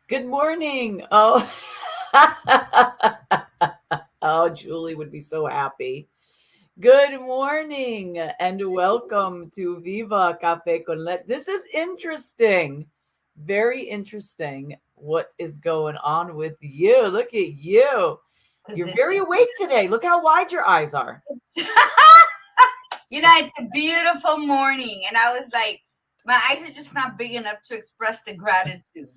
Good morning. Oh, oh, Julie would be so happy. Good morning and welcome to Viva Cafe con Leche. This is interesting. Very interesting. What is going on with you? Look at you. Because You're very it's, awake today. Look how wide your eyes are. it's a beautiful morning. And I was like, my eyes are just not big enough to express the gratitude.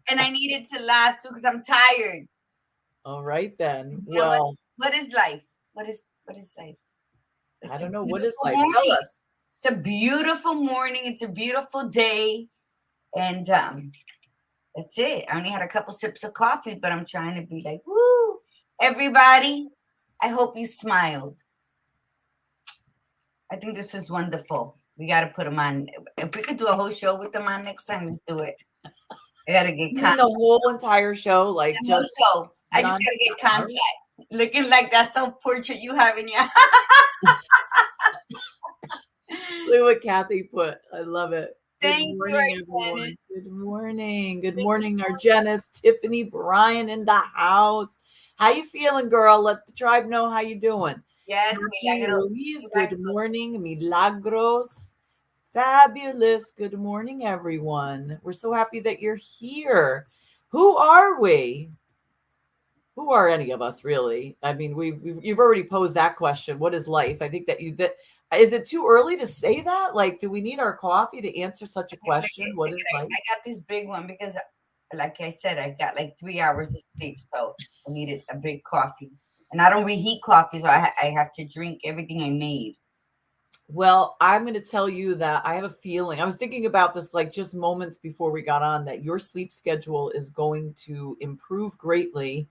And I needed to laugh too because I'm tired. All right then. You know Well, what is life? What is life? I It's a don't know. What is beautiful life? Tell morning. us. It's a beautiful morning. It's a beautiful day. And that's it. I only had a couple sips of coffee, but I'm trying to be like, woo, everybody. I hope you smiled. I think this was wonderful. We got to put them on. If we could do a whole show with them on next time, let's do it. I got to get You mean contact. the whole entire show? Like No just show. I just non. got to get All right. contact. Looking like that self portrait you have in your. Look what Kathy put. I love it. Good Thank you, morning, Dennis. everyone. Good morning. Good morning, our Janice, Tiffany, Brian in the house. How you feeling, girl? Let the tribe know how you doing. Yes, Kathy, milagro. Ruiz, good Milagros. morning. Milagros, fabulous. Good morning, everyone. We're so happy that you're here. Who are we? Who are any of us really? I mean, you've already posed that question. What is life? I think that is it too early to say that? Like, do we need our coffee to answer such a question? What is life? I got this big one because, like I said, I got like 3 hours of sleep, so I needed a big coffee. And I don't reheat coffee, so I have to drink everything I made. Well, I'm going to tell you that I have a feeling. I was thinking about this like just moments before we got on that your sleep schedule is going to improve greatly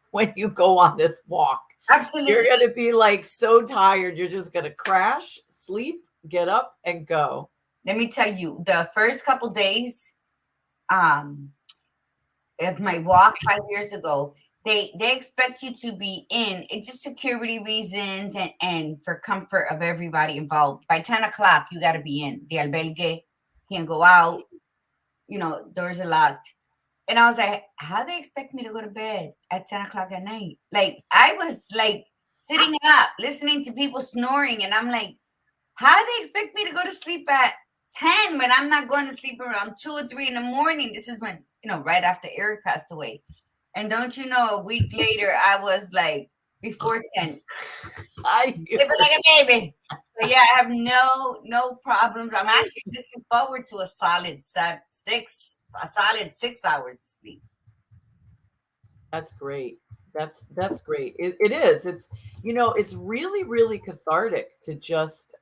when you go on this walk. You're Absolutely. going to be like so tired. You're just going to crash, sleep, get up, and go. Let me tell you, the first couple days um of my walk 5 years ago, they expect you to be in. It's just security reasons and for comfort of everybody involved. By 10 o'clock, you got to be in the albergue. Can't go out. Doors are locked. And I was like, how they expect me to go to bed at 10 o'clock at night? Like, I was like sitting up, listening to people snoring. And I'm like, how they expect me to go to sleep at 10 when I'm not going to sleep around 2 or 3 in the morning? This is when, right after Eric passed away. And don't you know, a week later, I was like, before 10, I sleeping like a baby. So yeah, I have no problems. I'm actually looking forward to a solid 6 hours sleep. That's great. That's great. It is. It's it's really really cathartic to just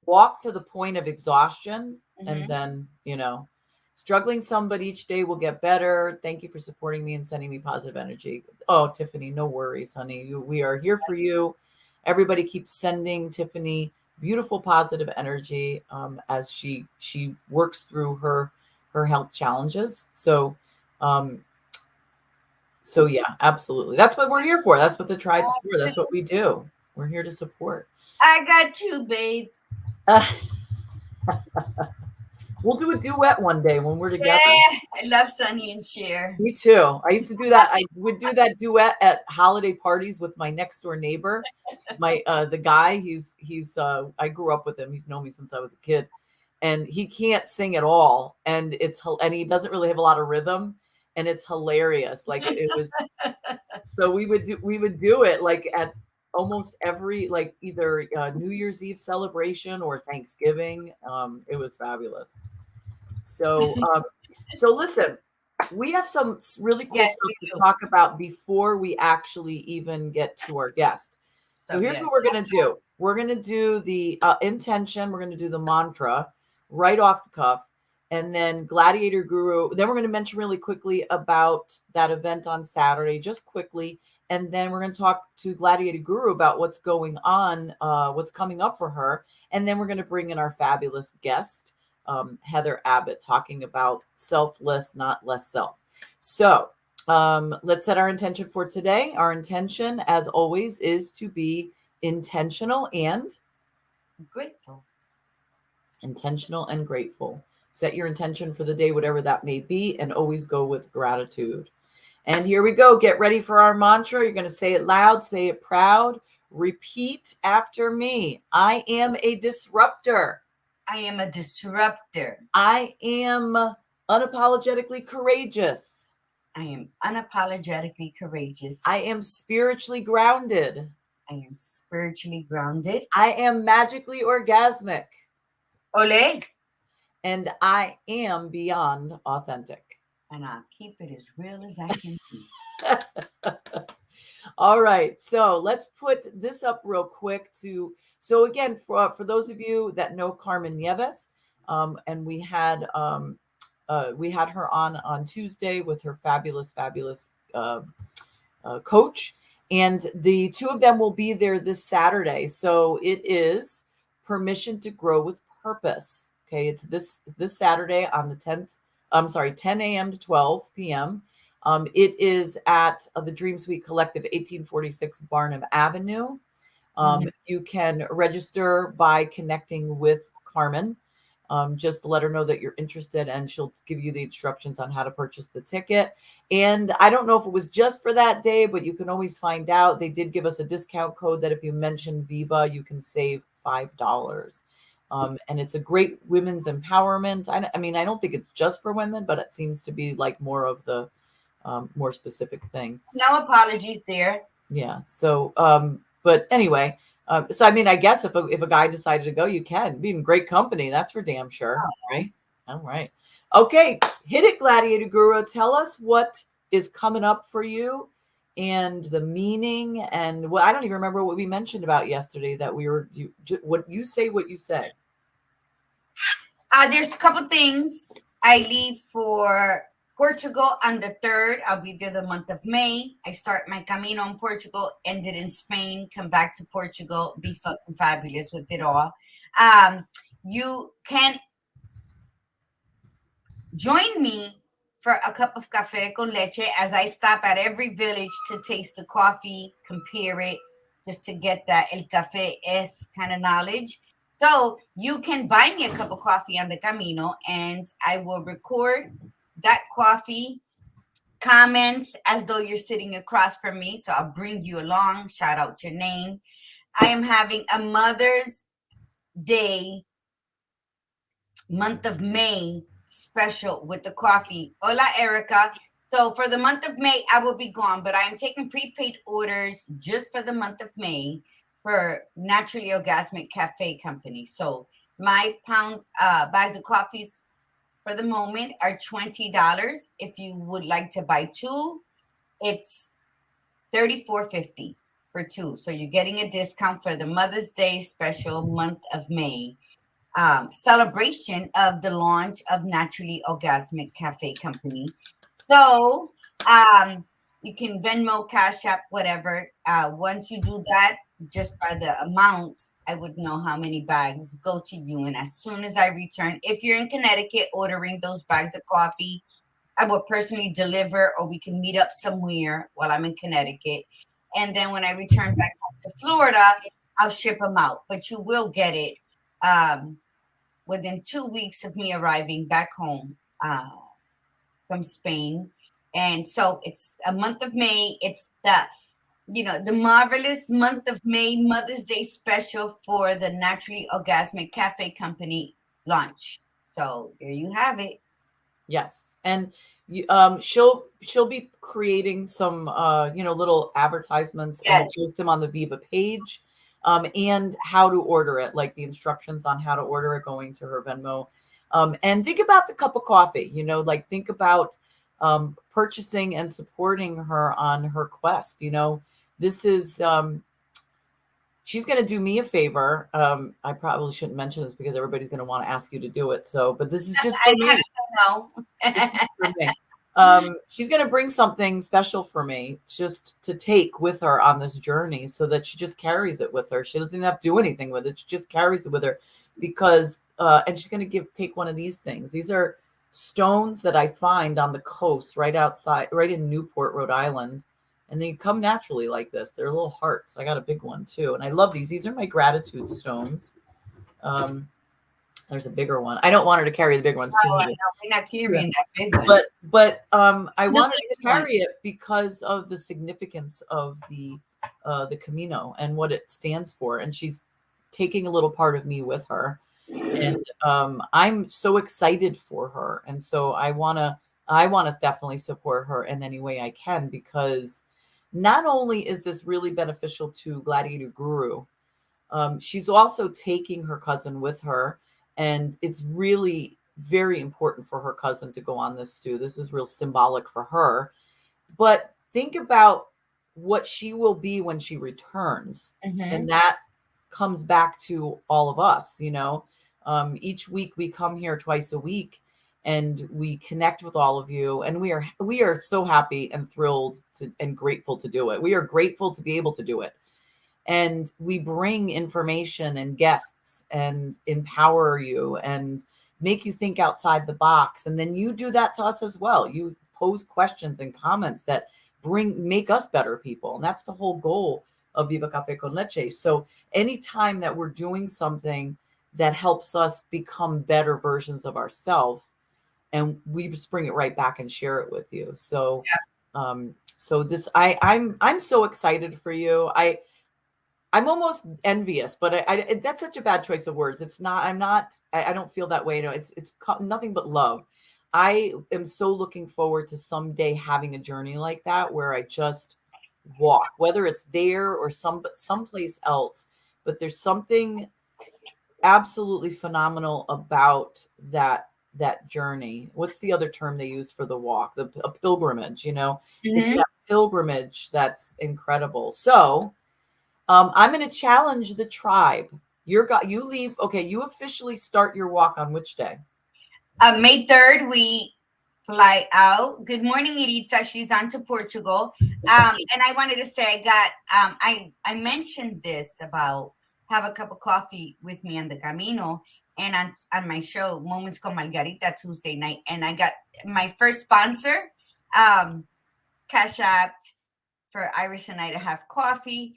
walk to the point of exhaustion and Hmm. then struggling somebody each day will get better. Thank you for supporting me and sending me positive energy. Oh, Tiffany, no worries, honey. We are here for you. Everybody keeps sending Tiffany beautiful positive energy as she works through her health challenges. Um, so yeah, absolutely. That's what we're here for. That's what the tribe's for. That's what we do. We're here to support. I got you, babe. Uh, we'll do a duet one day when we're together. Yeah, I love Sunny and Cher. Me too. I used to do that. I would do that duet at holiday parties with my next door neighbor. My the guy, he's I grew up with him. He's known me since I was a kid. And he can't sing at all. And he doesn't really have a lot of rhythm. And it's hilarious. Like it was so we would do it like at almost every like either New Year's Eve celebration or Thanksgiving. It was fabulous. So so listen, we have some really cool Yes, stuff we to do. talk about before we actually even get to our guest. So So here's yeah. what we're going to do. We're going to do the intention. We're going to do the mantra right off the cuff. And then Gladiator Guru. Then we're going to mention really quickly about that event on Saturday, just quickly. And then we're going to talk to Gladiator Guru about what's going on, what's coming up for her. And then we're going to bring in our fabulous guest, Heather Abbott, talking about selfless, not less self. So let's set our intention for today. Our intention, as always, is to be intentional and Grateful. intentional and grateful. Set your intention for the day, whatever that may be, and always go with gratitude. And here we go. Get ready for our mantra. You're going to say it loud, say it proud. Repeat after me. I am a disruptor. I am a disruptor. I am unapologetically courageous. I am unapologetically courageous. I am spiritually grounded. I am spiritually grounded. I am magically orgasmic. Ole. And I am beyond authentic. And I'll keep it as real as I can be. All right. So let's put this up real quick so again, for those of you that know Carmen Nieves, and we had her on Tuesday with her fabulous coach, and the two of them will be there this Saturday. So it is Permission to Grow with Purpose. Okay, it's this Saturday on the 10th. 10 a.m. to 12 p.m. It is at the Dream Suite Collective, 1846 Barnum Avenue. You can register by connecting with Carmen. Just let her know that you're interested, and she'll give you the instructions on how to purchase the ticket. And I don't know if it was just for that day, but you can always find out. They did give us a discount code that if you mention Viva, you can save $5. And it's a great women's empowerment. I mean, I don't think it's just for women, but it seems to be like more of the more specific thing. No apologies there. Yeah. So, but anyway, so I mean, I guess if a guy decided to go, you can be in great company. That's for damn sure. Right. All right. Okay. Hit it, Gladiator Guru. Tell us what is coming up for you and the meaning. And well, I don't even remember what we mentioned about yesterday that what you say. There's a couple things. I leave for Portugal on the 3rd. I'll be there the month of May. I start my camino in Portugal, ended in Spain, come back to Portugal, be fucking fabulous with it all. You can join me for a cup of café con leche as I stop at every village to taste the coffee, compare it, just to get that el café es kind of knowledge. So you can buy me a cup of coffee on the camino, and I will record that coffee comments as though you're sitting across from me. So I'll bring you along, shout out your name. I am having a Mother's Day, month of May special with the coffee. Hola, Erica. So for the month of May, I will be gone, but I am taking prepaid orders just for the month of May for Naturally Orgasmic Cafe Company. So my pound bags of coffees for the moment are $20. If you would like to buy two, it's $34.50 for two. So you're getting a discount for the Mother's Day special month of May celebration of the launch of Naturally Orgasmic Cafe Company. So you can Venmo, Cash App, whatever. Once you do that, just by the amount, I would know how many bags go to you. And as soon as I return, if you're in Connecticut ordering those bags of coffee, I will personally deliver, or we can meet up somewhere while I'm in Connecticut. And then when I return back to Florida, I'll ship them out. But you will get it within 2 weeks of me arriving back home from Spain. And so it's a month of May. It's the marvelous month of May, Mother's Day special for the Naturally Orgasmic Cafe Company launch. So there you have it. Yes. And she'll be creating some little advertisements. Yes. And we'll post them on the Viva page, and how to order it, like the instructions on how to order it, going to her Venmo. And think about the cup of coffee, think about purchasing and supporting her on her quest. This is she's going to do me a favor. I probably shouldn't mention this because everybody's going to want to ask you to do it. So, but this is just for me. This is for me. She's going to bring something special for me just to take with her on this journey, so that she just carries it with her. She doesn't have to do anything with it. She just carries it with her because, and she's going to take one of these things. These are stones that I find on the coast right outside, right in Newport, Rhode Island. And they come naturally like this. They're little hearts. I got a big one too. And I love these. These are my gratitude stones. And There's a bigger one. I don't want her to carry the big ones too No, heavy. we're not carrying that big one. But I The wanted to little one. carry it because of the significance of the Camino and what it stands for. And she's taking a little part of me with her. And I'm so excited for her. And so I wanna definitely support her in any way I can, because not only is this really beneficial to Gladiator Guru, she's also taking her cousin with her, and it's really very important for her cousin to go on this too. This is real symbolic for her. But think about what she will be when she returns, and that comes back to all of us. Each week we come here twice a week, and we connect with all of you, and we are so happy and thrilled and grateful to do it. We are grateful to be able to do it. And we bring information and guests and empower you and make you think outside the box. And then you do that to us as well. You pose questions and comments that make us better people. And that's the whole goal of Viva Cafe con Leche. So anytime that we're doing something that helps us become better versions of ourselves, and we just bring it right back and share it with you. So, so this, I'm so excited for you. I'm almost envious, but that's such a bad choice of words. It's not, I don't feel that way. No, it's nothing but love. I am so looking forward to someday having a journey like that, where I just walk, whether it's there or someplace else. But there's something absolutely phenomenal about that journey. What's the other term they use for the walk? A pilgrimage, It's that pilgrimage that's incredible. So I'm going to challenge the tribe. You leave. Okay. You officially start your walk on which day? May 3rd, we fly out. Good morning, Iritza. She's on to Portugal. And I wanted to say, I mentioned this about have a cup of coffee with me on the Camino and on my show, Moments con Margarita, Tuesday night. And I got my first sponsor, Cash App for Iris and I to have coffee.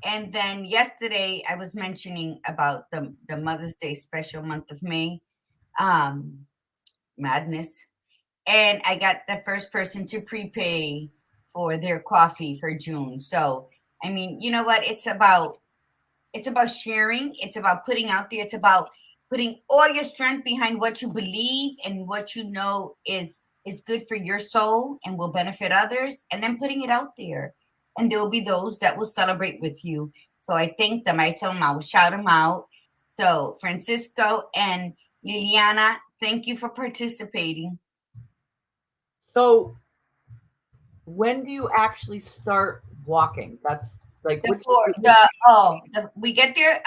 And then yesterday I was mentioning about the Mother's Day special month of May, madness. And I got the first person to prepay for their coffee for June. So, I mean, you know what? It's about sharing. It's about putting out there. It's about putting all your strength behind what you believe and what you know is good for your soul and will benefit others, and then putting it out there. And there will be those that will celebrate with you. So I thank them. I tell them I will shout them out. So Francisco and Liliana, thank you for participating. So when do you actually start walking? That's like we get there.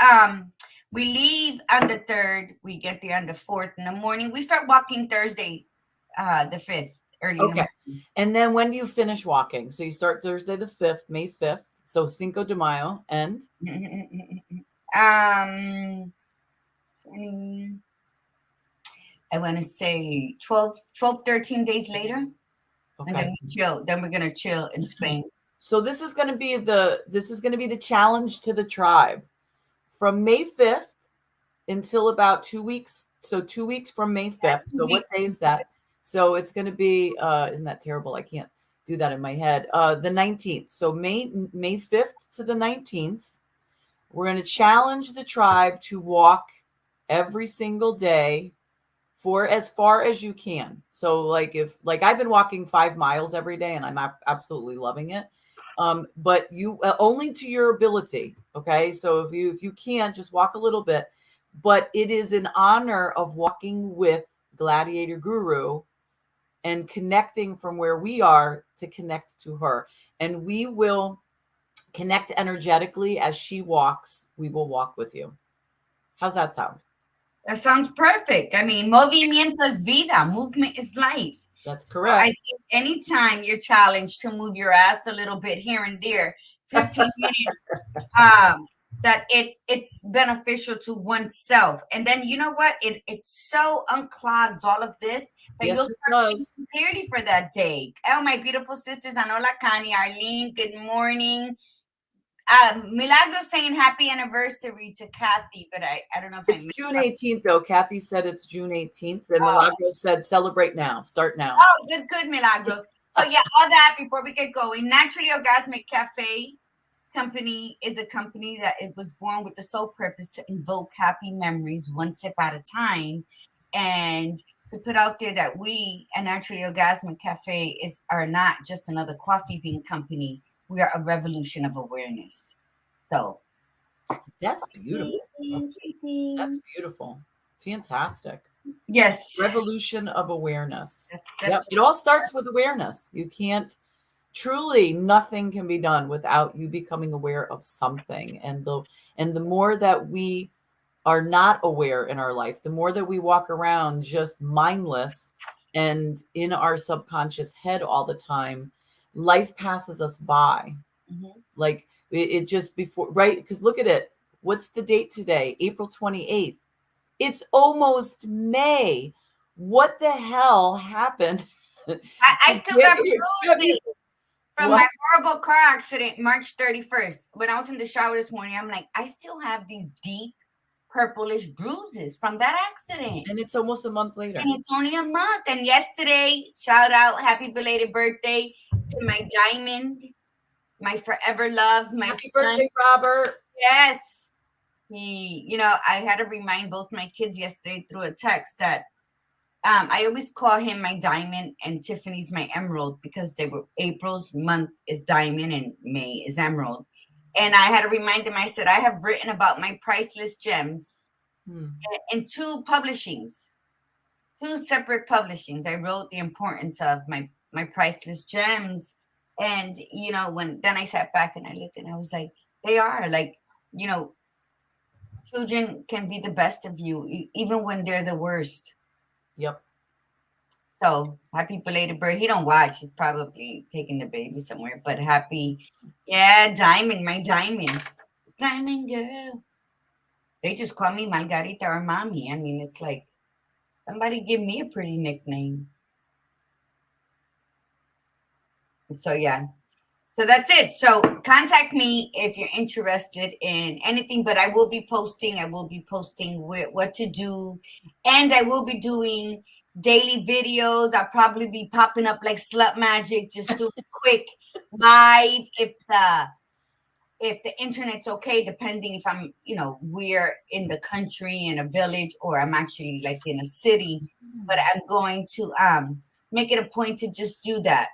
We leave on the 3rd. We get there on the 4th in the morning. We start walking Thursday, the 5th, early. Okay. And then when do you finish walking? So you start Thursday the 5th, May 5th. So Cinco de Mayo, and I want to say 12, 13 days later. Okay. And then we chill. Then we're gonna chill in Spain. So this is gonna be the challenge to the tribe from May 5th until about 2 weeks. So 2 weeks from May 5th. So what day is that? So it's gonna be isn't that terrible? I can't do that in my head. The 19th. So May 5th to the 19th. We're gonna challenge the tribe to walk every single day for as far as you can. So like I've been walking 5 miles every day and I'm absolutely loving it. But you only to your ability. Okay. So if you can't, just walk a little bit, but it is in honor of walking with Gladiator Guru and connecting from where we are to connect to her. And we will connect energetically as she walks. We will walk with you. How's that sound? That sounds perfect. I mean, movimiento es vida. Movement is life. That's correct. So I think anytime you're challenged to move your ass a little bit here and there, 15 minutes, that it's beneficial to oneself. And then you know what? It so unclogs all of this that you'll start thinking clearly for that day. Oh, my beautiful sisters, Anola Kani, Arlene, good morning. Milagros saying happy anniversary to Kathy, but I don't know if I It's missed June her. 18th, though. Kathy said it's June 18th, and Oh. Milagro said celebrate now, start now. Oh, good, Milagros. So yeah, all that before we get going. Naturally Orgasmic Cafe company is a company that it was born with the sole purpose to invoke happy memories one sip at a time, and to put out there that we at Naturally Orgasmic Cafe are not just another coffee bean company. We are a revolution of awareness. So That's beautiful. That's beautiful. Fantastic. yes. Revolution of awareness. Yep. That's It all starts with awareness. You can't truly, nothing can be done without you becoming aware of something. And the more that we are not aware in our life, the more that we walk around just mindless and in our subconscious head all the time, life passes us by. Mhm. Like it just before, right? Because look at it. What's the date today? April 28th. It's almost May. What the hell happened? I still got bruises from What? my horrible car accident, March 31st. When I was in the shower this morning, I'm like, I still have these deep purplish bruises from that accident. And it's almost a month later. And it's only a month. And yesterday, shout out, happy belated birthday to my diamond, my forever love, my Happy son. birthday, Robert. Yes. I had to remind both my kids yesterday through a text that I always call him my diamond and Tiffany's my emerald because April's month is diamond and May is emerald. And I had to remind him, I said, I have written about my priceless gems in two separate publishings. I wrote the importance of my priceless gems. And, then I sat back and I looked and I was like, they are like, children can be the best of you, even when they're the worst. Yep. So happy belated birthday. He don't watch. He's probably taking the baby somewhere. But happy, Diamond, my diamond girl. They just call me Margarita or Mommy. I mean, it's like somebody give me a pretty nickname. So yeah. So that's it. So contact me if you're interested in anything, but I will be posting what to do, and I will be doing daily videos. I'll probably be popping up like Slut Magic, just do a quick live if the internet's okay, depending if I'm, we're in the country in a village or I'm actually like in a city, but I'm going to make it a point to just do that.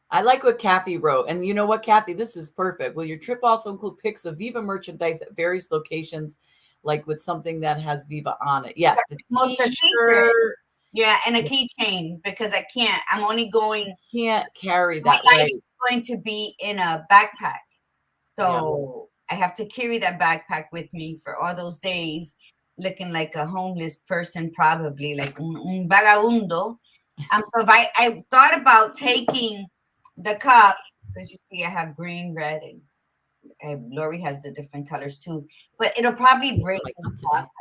I like what Kathy wrote. And you know what, Kathy, this is perfect. Will your trip also include pics of Viva merchandise at various locations, like with something that has Viva on it? Yes, the t-shirt. Yeah, and a keychain, because I'm only going. Can't carry that, right? It's going to be in a backpack. So I have to carry that backpack with me for all those days, looking like a homeless person, probably like un vagabundo. So if I thought about taking the cup, because you see I have green, red, and Lori has the different colors too, but it'll probably break in the process,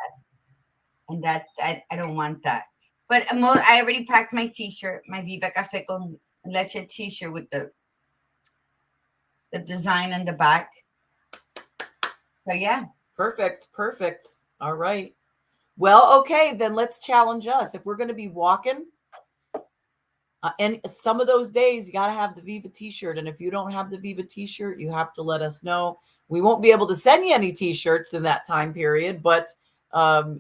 and that I don't want that. But I already packed my t-shirt, my Viva Cafe con Leche t-shirt with the design on the back. So yeah. Perfect. All right. Well, okay, then let's challenge us. If we're going to be walking, and some of those days you got to have the Viva t-shirt. And if you don't have the Viva t-shirt, you have to let us know. We won't be able to send you any t-shirts in that time period, but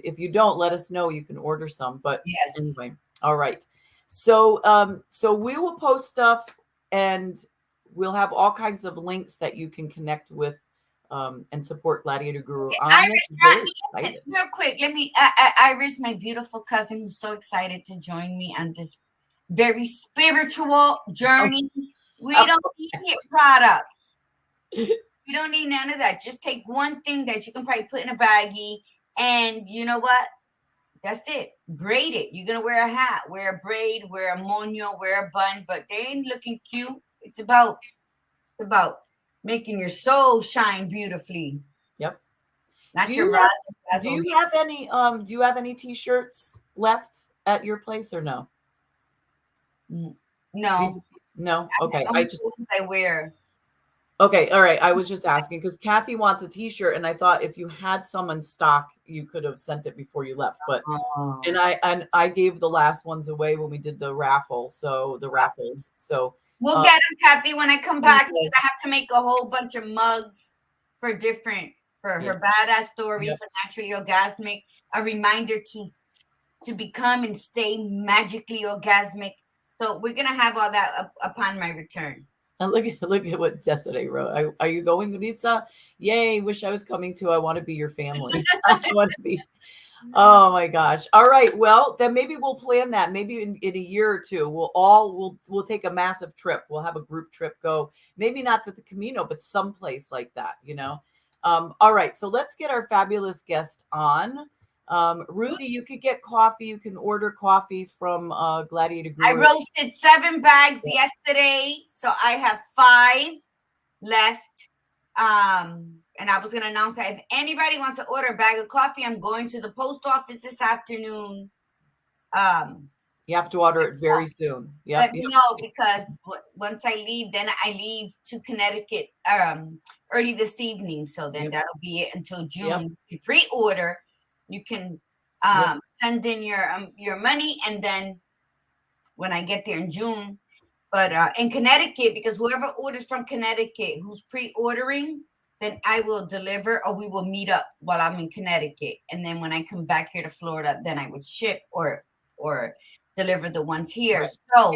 if you don't, let us know. You can order some. But yes. Anyway, all right. So we will post stuff, and we'll have all kinds of links that you can connect with and support Gladiator Guru. Iris, real quick, let me Iris, my beautiful cousin, who's so excited to join me on this very spiritual journey. We don't need your products. We don't need none of that. Just take one thing that you can probably put in a baggie, and you know what? That's it. Braid it. You're gonna wear a hat, wear a braid, wear a moño, wear a bun, but they ain't looking cute. It's about making your soul shine beautifully. Yep. Not do your you have any t-shirts left at your place or no? No. Okay. I wear. Okay, all right. I was just asking because Kathy wants a T-shirt, and I thought if you had some in stock, you could have sent it before you left. But Oh. and I gave the last ones away when we did the raffle. So the raffles. So We'll get them, Kathy, when I come back, because okay. I have to make a whole bunch of mugs for different, for Yeah. her badass story, Yep. for naturally orgasmic, a reminder to become and stay magically orgasmic. So we're gonna have all that upon my return. And look at what Desiree wrote. Are you going, Maritza? Yay! Wish I was coming too. I want to be your family. I want to be. Oh my gosh. All right. Well, then maybe we'll plan that. Maybe in a year or two, we'll take a massive trip. We'll have a group trip go, maybe not to the Camino, but someplace like that, you know? All right. So let's get our fabulous guest on. Ruthie, you could get coffee. You can order coffee from Gladiator I Brewer. roasted 7 bags yesterday, so I have 5 left. And I was gonna announce that if anybody wants to order a bag of coffee, I'm going to the post office this afternoon. You have to order it very soon. Yep. Let me know, because once I leave, then I leave to Connecticut early this evening. So then that'll be it until June. Yep. You pre-order, you can send in your money, and then when I get there in June. But in Connecticut, because whoever orders from Connecticut who's pre-ordering, then I will deliver, or we will meet up while I'm in Connecticut. And then when I come back here to Florida, then I would ship or deliver the ones here. Right. So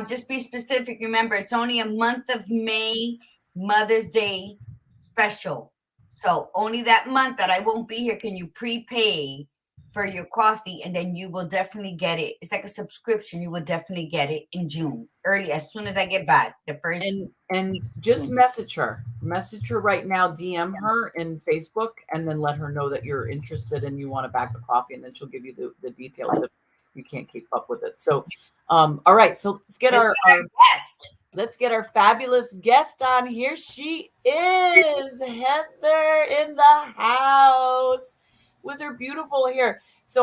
just be specific. Remember, it's only a month of May, Mother's Day special. So only that month that I won't be here can you prepay for your coffee, and then you will definitely get it. It's like a subscription. You will definitely get it in June, early, as soon as I get back. The first and just message her right now, DM her in Facebook, and then let her know that you're interested and you want a bag of coffee, and then she'll give you the details if you can't keep up with it. So all right, so let's get our guest. Let's get our fabulous guest on. Here she is, Heather in the house with her beautiful hair. So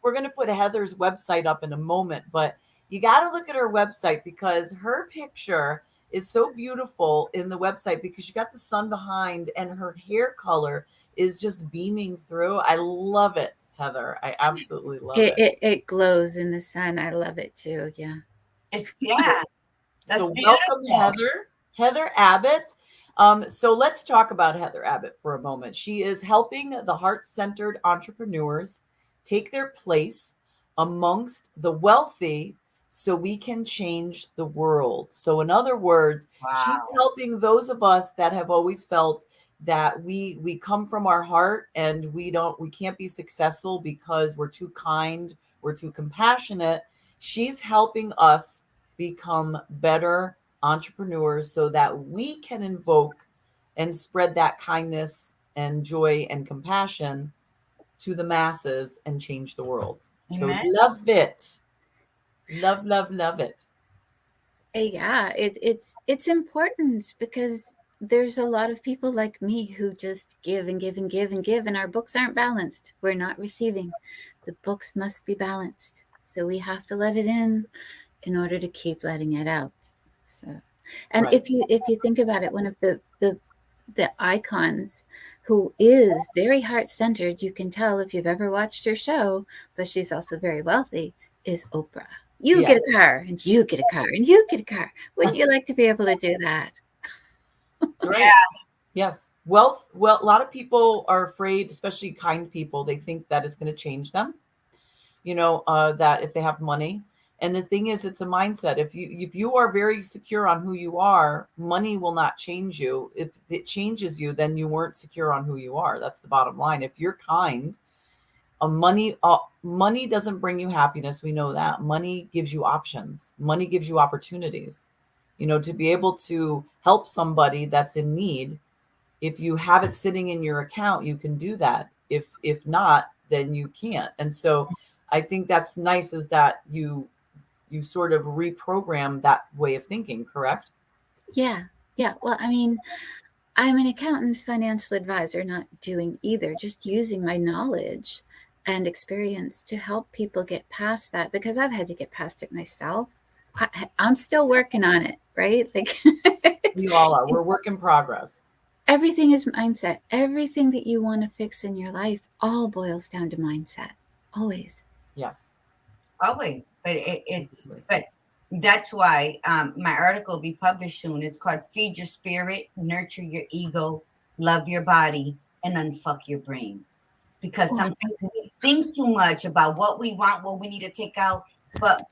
we're gonna put Heather's website up in a moment, but you got to look at her website because her picture is so beautiful in the website because you got the sun behind and her hair color is just beaming through. I love it, Heather. I absolutely love it. It glows in the sun. I love it too. Yeah. That's so beautiful. welcome, Heather Abbott. So let's talk about Heather Abbott for a moment. She is helping the heart-centered entrepreneurs take their place amongst the wealthy so we can change the world. So in other words, she's helping those of us that have always felt that we come from our heart and we can't be successful because we're too kind, we're too compassionate. She's helping us become better entrepreneurs so that we can invoke and spread that kindness and joy and compassion to the masses and change the world. Amen. So love it. Love it. Yeah, it's important because there's a lot of people like me who just give and give and give and give, and our books aren't balanced. We're not receiving. The books must be balanced. So we have to let it in order to keep letting it out. So, and if you think about it, one of the icons who is very heart-centered, you can tell if you've ever watched her show, but she's also very wealthy, is Oprah. You get a car, and you get a car, and you get a car. Wouldn't you like to be able to do that? Right. Yeah. Yes. Wealth. Well, a lot of people are afraid, especially kind people. They think that it's going to change them. You know, that if they have money. And the thing is, it's a mindset. If you are very secure on who you are, money will not change you. If it changes you, then you weren't secure on who you are. That's the bottom line. If you're kind, money doesn't bring you happiness. We know that. Money gives you options. Money gives you opportunities. You know, to be able to help somebody that's in need. If you have it sitting in your account, you can do that. If not, then you can't. And so I think that's nice, is that you sort of reprogram that way of thinking, correct? Yeah. Well, I mean, I'm an accountant, financial advisor, not doing either, just using my knowledge and experience to help people get past that, because I've had to get past it myself. I'm still working on it, right? Like We all are. We're work in progress. everything is mindset. Everything that you want to fix in your life all boils down to mindset. Always. Yes. Always, but but that's why my article will be published soon. It's called "Feed Your Spirit, Nurture Your Ego, Love Your Body, and Unfuck Your Brain." Because sometimes we think too much about what we want, what we need to take out, but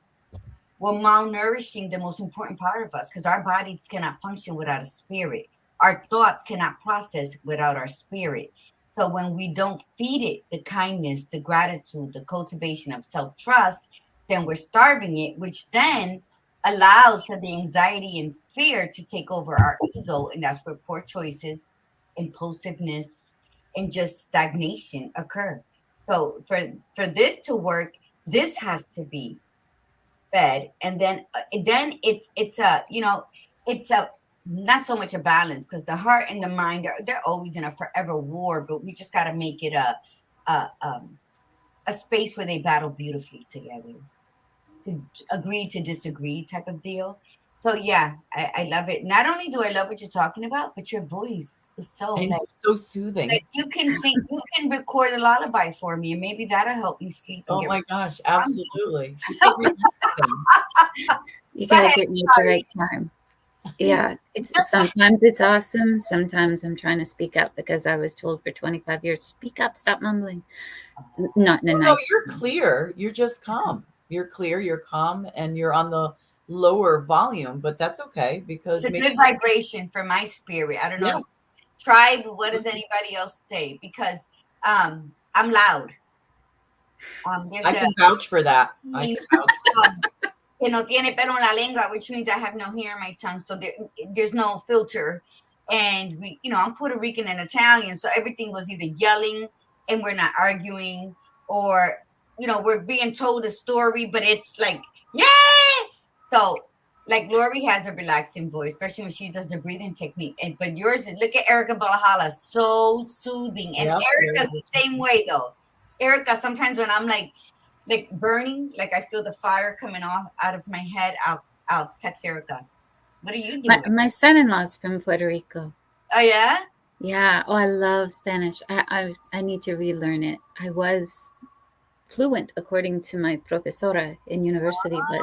we're malnourishing the most important part of us because our bodies cannot function without a spirit. Our thoughts cannot process without our spirit. So when we don't feed it the kindness, the gratitude, the cultivation of self-trust, then we're starving it, which then allows for the anxiety and fear to take over our ego. And that's where poor choices, impulsiveness, and just stagnation occur. So for this to work, this has to be fed, and then it's a it's a not so much a balance because the heart and the mind they're always in a forever war, but we just got to make it a a space where they battle beautifully together, to agree to disagree type of deal. So yeah, I love it. Not only do I love what you're talking about, but your voice is so And like so soothing. you can sing, you can record a lullaby for me, and maybe that'll help me sleep and Oh get my gosh, absolutely. She's like, You gotta get me at the right time. Yeah, it's sometimes it's awesome. Sometimes I'm trying to speak up because I was told for 25 years, speak up, stop mumbling. Not in a no, nice you're way. clear. You're just calm. You're clear, you're calm, and you're on the lower volume, but that's okay because it's a maybe good vibration for my spirit. I don't know. yes. Tribe, what does anybody else say? Because I'm loud. There's I the can vouch for that. I can vouch for that. que no tiene pelo en la lengua, which means I have no hair in my tongue, so there's no filter. And we, I'm Puerto Rican and Italian, so everything was either yelling and we're not arguing, or we're being told a story, but it's like, yeah. So like Lori has a relaxing voice, especially when she does the breathing technique. And but yours is, look at Erica Balhala, so soothing. And Yep, Erica's the same way though. Erica, sometimes when I'm like burning, like I feel the fire coming off out of my head, I'll text Erica. What are you doing? My son-in-law's from Puerto Rico. Oh yeah? Yeah. Oh, I love Spanish. I need to relearn it. I was fluent according to my profesora in university, but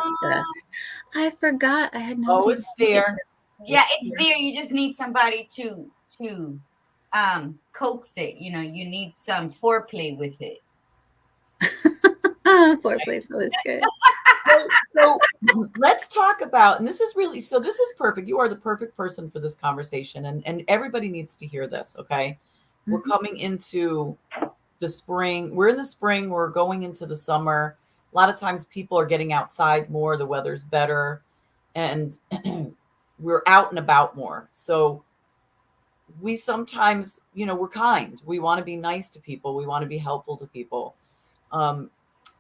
I forgot. I had nobody to it's speak it there. to. Yeah, it's there. You just need somebody to coax it. You need some foreplay with it. Foreplay is always good. So let's talk about, and this is perfect. You are the perfect person for this conversation, and everybody needs to hear this. Okay, we're coming into the spring. We're in the spring. We're going into the summer. A lot of times people are getting outside more. The weather's better, and we're out and about more. So we sometimes, we're kind. We want to be nice to people. We want to be helpful to people.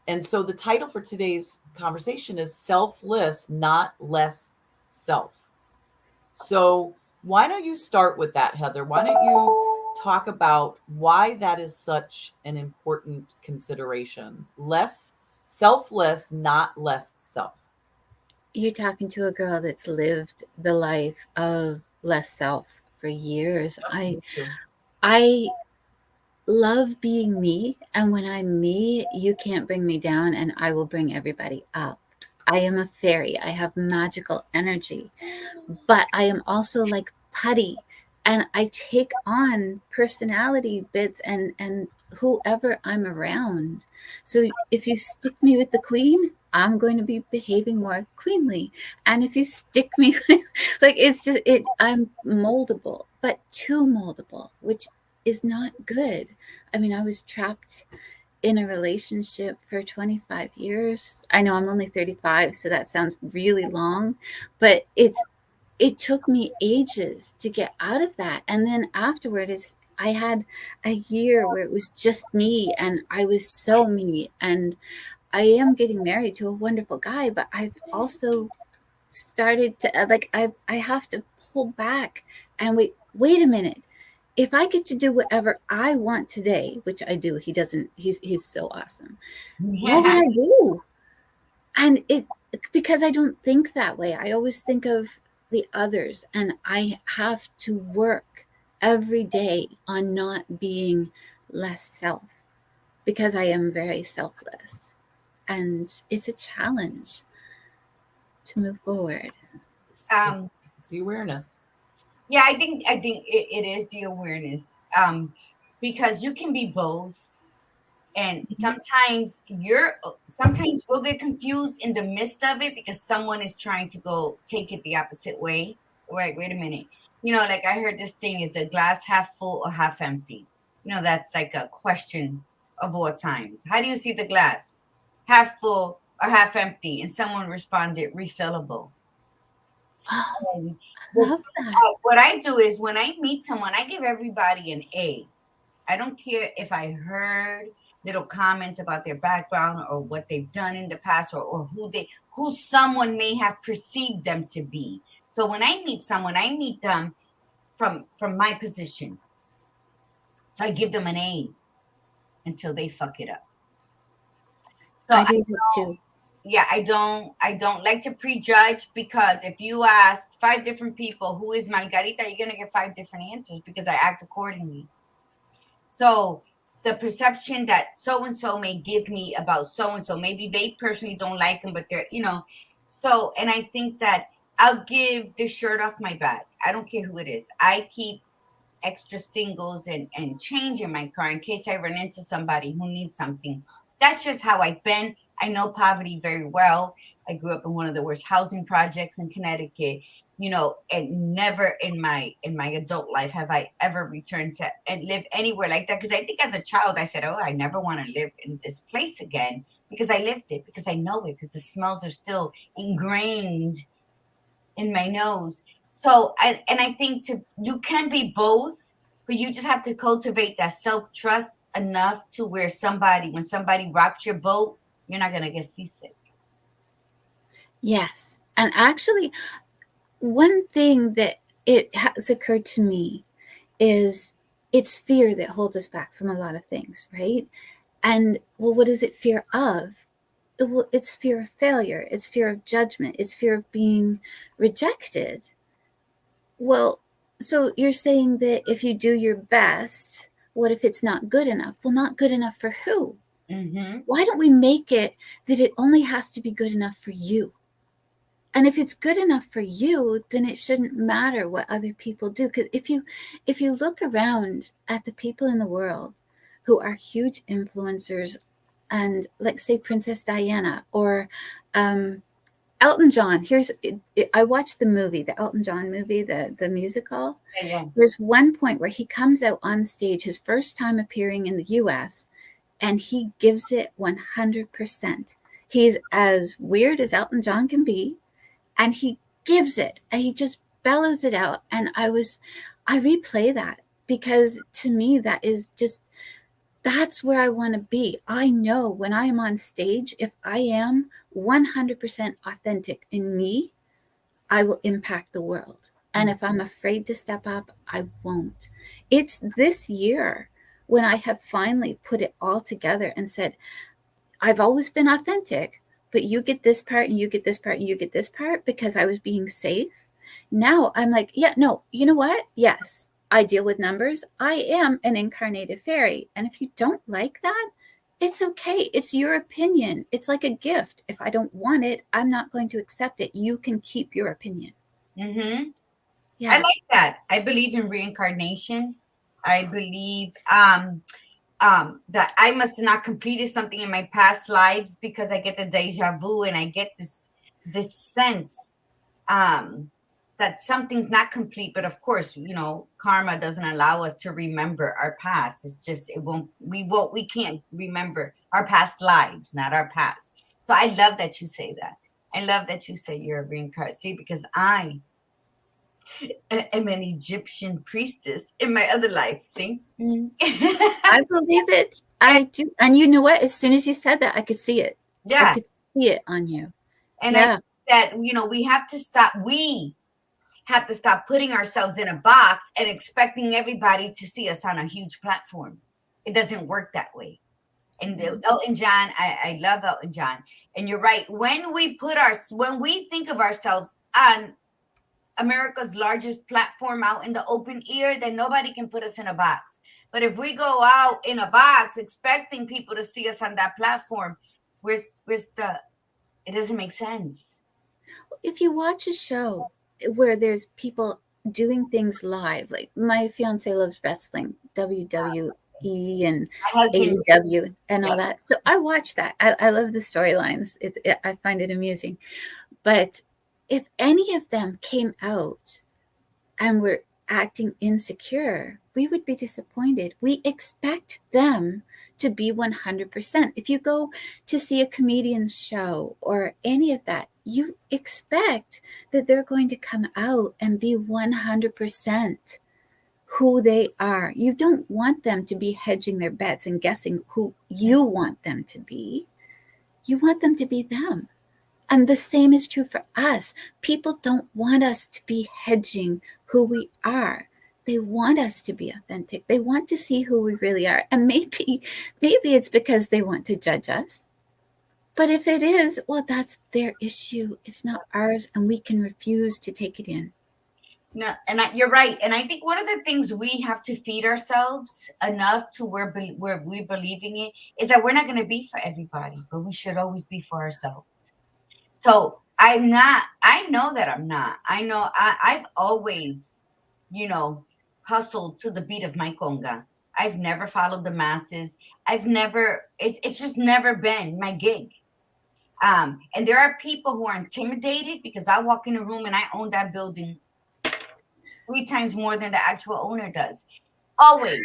And so the title for today's conversation is Selfless, Not Less Self. So why don't you start with that, Heather? Why don't you talk about why that is such an important consideration? Less selfless, not less self. You're talking to a girl that's lived the life of less self for years. I love being me, and when I'm me, you can't bring me down, and I will bring everybody up. I am a fairy. I have magical energy, but I am also like putty, and I take on personality bits and whoever I'm around. So if you stick me with the queen, I'm going to be behaving more queenly. And if you stick me with, like, it's just I'm moldable, but too moldable, which is not good. I mean, I was trapped in a relationship for 25 years. I know I'm only 35, so that sounds really long, but it took me ages to get out of that. And then afterward I had a year where it was just me, and I was so me. And I am getting married to a wonderful guy, but I've also started to I have to pull back and wait a minute. If I get to do whatever I want today, which I do, he's so awesome. What would I do? And because I don't think that way. I always think of the others, and I have to work every day on not being less self, because I am very selfless, and it's a challenge to move forward. It's the awareness. Yeah, I think it is the awareness. Because you can be both, and sometimes we'll get confused in the midst of it because someone is trying to go take it the opposite way. Wait a minute. Like I heard this thing, is the glass half full or half empty? That's like a question of all times. How do you see the glass? Half full or half empty? And someone responded, refillable. Oh, And I love that. what I do is when I meet someone, I give everybody an A. I don't care if I heard little comments about their background or what they've done in the past, or who someone may have perceived them to be. So when I meet someone, I meet them from my position. So I give them an A until they fuck it up. So I do that too. yeah, I don't like to prejudge, because if you ask 5 different people who is Margarita, you're gonna get 5 different answers because I act accordingly. So the perception that so and so may give me about so and so, maybe they personally don't like them, but they're. So, and I think that I'll give the shirt off my back. I don't care who it is. I keep extra singles and change in my car in case I run into somebody who needs something. That's just how I've been. I know poverty very well. I grew up in one of the worst housing projects in Connecticut, and never in my adult life have I ever returned to and live anywhere like that. Because I think as a child, I said, oh, I never want to live in this place again, because I lived it, because I know it, because the smells are still ingrained in my nose. So, I think you can be both, but you just have to cultivate that self-trust enough to where when somebody rocks your boat, you're not going to get seasick. Yes. And actually, one thing that it has occurred to me is it's fear that holds us back from a lot of things, right? And well, what is it fear of? It's fear of failure. It's fear of judgment. It's fear of being rejected. Well, so you're saying that if you do your best, what if it's not good enough? Well, not good enough for who? Mm-hmm. Why don't we make it that it only has to be good enough for you? And if it's good enough for you, then it shouldn't matter what other people do. Because if you look around at the people in the world who are huge influencers, and like say Princess Diana or Elton John. I watched the movie, the Elton John movie, the musical. Yeah. There's one point where he comes out on stage, his first time appearing in the US, and he gives it 100%. He's as weird as Elton John can be, and he gives it, and he just bellows it out. And I replay that, because to me that's where I want to be. I know when I am on stage, if I am 100% authentic in me, I will impact the world. And if I'm afraid to step up, I won't. It's this year when I have finally put it all together and said, I've always been authentic, but you get this part and you get this part and you get this part, because I was being safe. Now I'm like, yeah, no, you know what? Yes, I deal with numbers. I am an incarnated fairy. And if you don't like that, it's okay. It's your opinion. It's like a gift. If I don't want it, I'm not going to accept it. You can keep your opinion. Mm-hmm. Yeah. I like that. I believe in reincarnation. I believe that I must have not completed something in my past lives, because I get the deja vu and I get this sense that something's not complete. But of course, karma doesn't allow us to remember our past. It's just we can't remember our past lives, not our past. So I love that you say that. I love that you say you're a reincarnate. See, because I am an Egyptian priestess in my other life. See? I believe it. I do. And you know what? As soon as you said that, I could see it. Yeah. I could see it on you. And I think that, we have to stop. We have to stop putting ourselves in a box and expecting everybody to see us on a huge platform. It doesn't work that way. And Elton John, I love Elton John. And you're right. When we think of ourselves on America's largest platform out in the open air, then nobody can put us in a box. But if we go out in a box expecting people to see us on that platform, we're stuck. It doesn't make sense. If you watch a show where there's people doing things live, like my fiance loves wrestling, WWE and My husband, AEW and all yeah. that. So I watch that. I love the storylines. I find it amusing. But if any of them came out and were acting insecure, we would be disappointed. We expect them to be 100%. If you go to see a comedian's show or any of that, you expect that they're going to come out and be 100% who they are. You don't want them to be hedging their bets and guessing who you want them to be. You want them to be them. And the same is true for us. People don't want us to be hedging who we are. They want us to be authentic. They want to see who we really are. And maybe it's because they want to judge us. But if it is, well, that's their issue. It's not ours, and we can refuse to take it in. No, and you're right. And I think one of the things we have to feed ourselves enough to where we're believing it is that we're not going to be for everybody, but we should always be for ourselves. So I know that I'm not. I know I've always, hustled to the beat of my conga. I've never followed the masses. It's just never been my gig. And there are people who are intimidated because I walk in a room and I own that building 3 times more than the actual owner does. Always.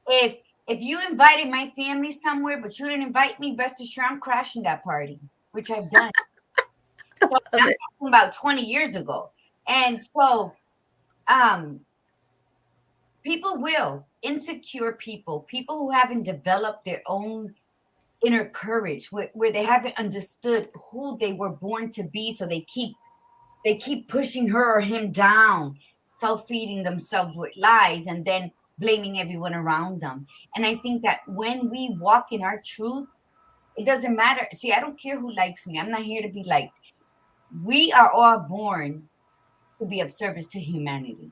If you invited my family somewhere, but you didn't invite me, rest assured I'm crashing that party, which I've done. So I'm talking about 20 years ago. And so insecure people who haven't developed their own inner courage, where they haven't understood who they were born to be. So they keep pushing her or him down, self-feeding themselves with lies and then blaming everyone around them. And I think that when we walk in our truth, it doesn't matter. See, I don't care who likes me. I'm not here to be liked. We are all born to be of service to humanity.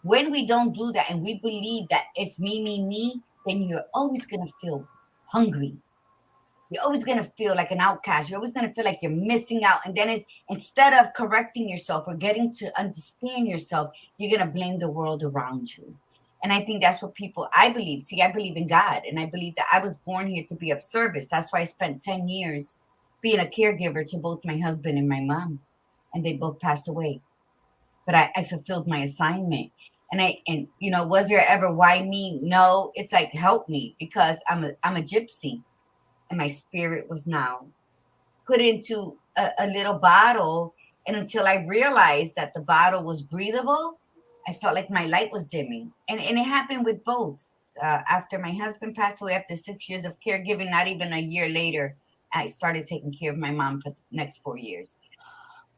When we don't do that and we believe that it's me, then you're always going to feel hungry. You're always going to feel like an outcast. You're always going to feel like you're missing out. And then instead of correcting yourself or getting to understand yourself, you're going to blame the world around you. And I think that's what I believe. See, I believe in God. And I believe that I was born here to be of service. That's why I spent 10 years being a caregiver to both my husband and my mom. And they both passed away. But I fulfilled my assignment. And was there ever why me? No, it's like, help me, because I'm a gypsy. And my spirit was now put into a little bottle. And until I realized that the bottle was breathable, I felt like my light was dimming. And it happened with both. After my husband passed away, after 6 years of caregiving, not even a year later, I started taking care of my mom for the next 4 years.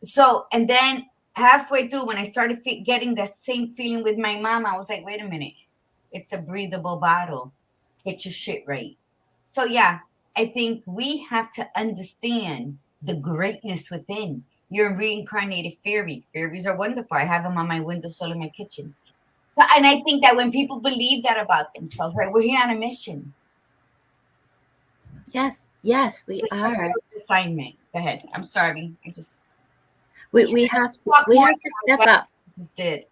So, and then halfway through, when I started getting that same feeling with my mom, I was like, wait a minute, it's a breathable bottle. Get your shit right. So yeah, I think we have to understand the greatness within. You're a reincarnated fairy. Fairies are wonderful. I have them on my windowsill in my kitchen. So, and I think that when people believe that about themselves, right, we're here on a mission. Yes, we are. Assignment. Go ahead. I'm sorry. We have to step up. Just did.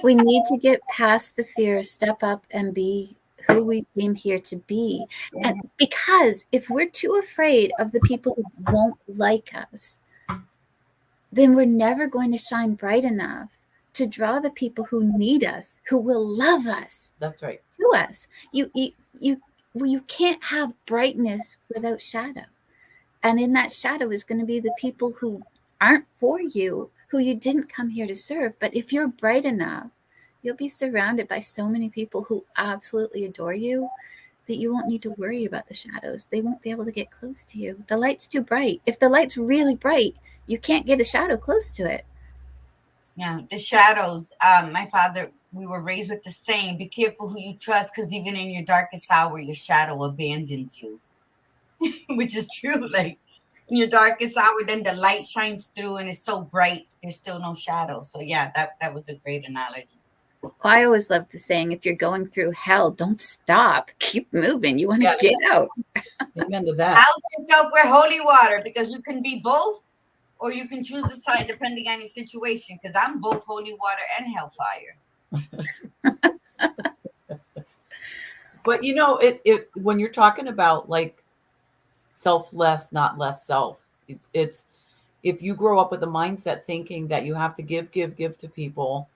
We need to get past the fear, step up and be who we came here to be. And because if we're too afraid of the people who won't like us, then we're never going to shine bright enough to draw the people who need us, who will love us. That's right. To us. You can't have brightness without shadow. And in that shadow is going to be the people who aren't for you, who you didn't come here to serve. But if you're bright enough, you'll be surrounded by so many people who absolutely adore you that you won't need to worry about the shadows. They won't be able to get close to you. The light's too bright. If the light's really bright, you can't get a shadow close to it. Yeah, the shadows. My father, we were raised with the saying, be careful who you trust, because even in your darkest hour, your shadow abandons you. which is true. Like in your darkest hour, then the light shines through and it's so bright. There's still no shadow. So yeah, that was a great analogy. Well, I always love the saying, if you're going through hell, don't stop. Keep moving. You want to get out. Amen to that. Douse yourself with holy water, because you can be both, or you can choose a side depending on your situation, because I'm both holy water and hellfire. But you know, it when you're talking about like selfless, not less self, it's if you grow up with a mindset thinking that you have to give to people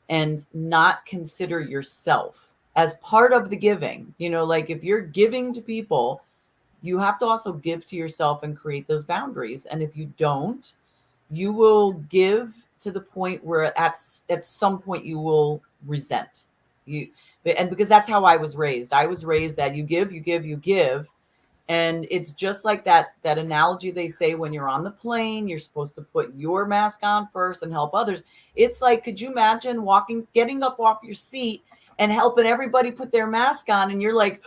and not consider yourself as part of the giving, you know, like if you're giving to people, you have to also give to yourself and create those boundaries. And if you don't, you will give to the point where at some point you will resent you. And because that's how I was raised that you give. And it's just like that analogy they say when you're on the plane, you're supposed to put your mask on first and help others. It's like, could you imagine getting up off your seat and helping everybody put their mask on, and you're like,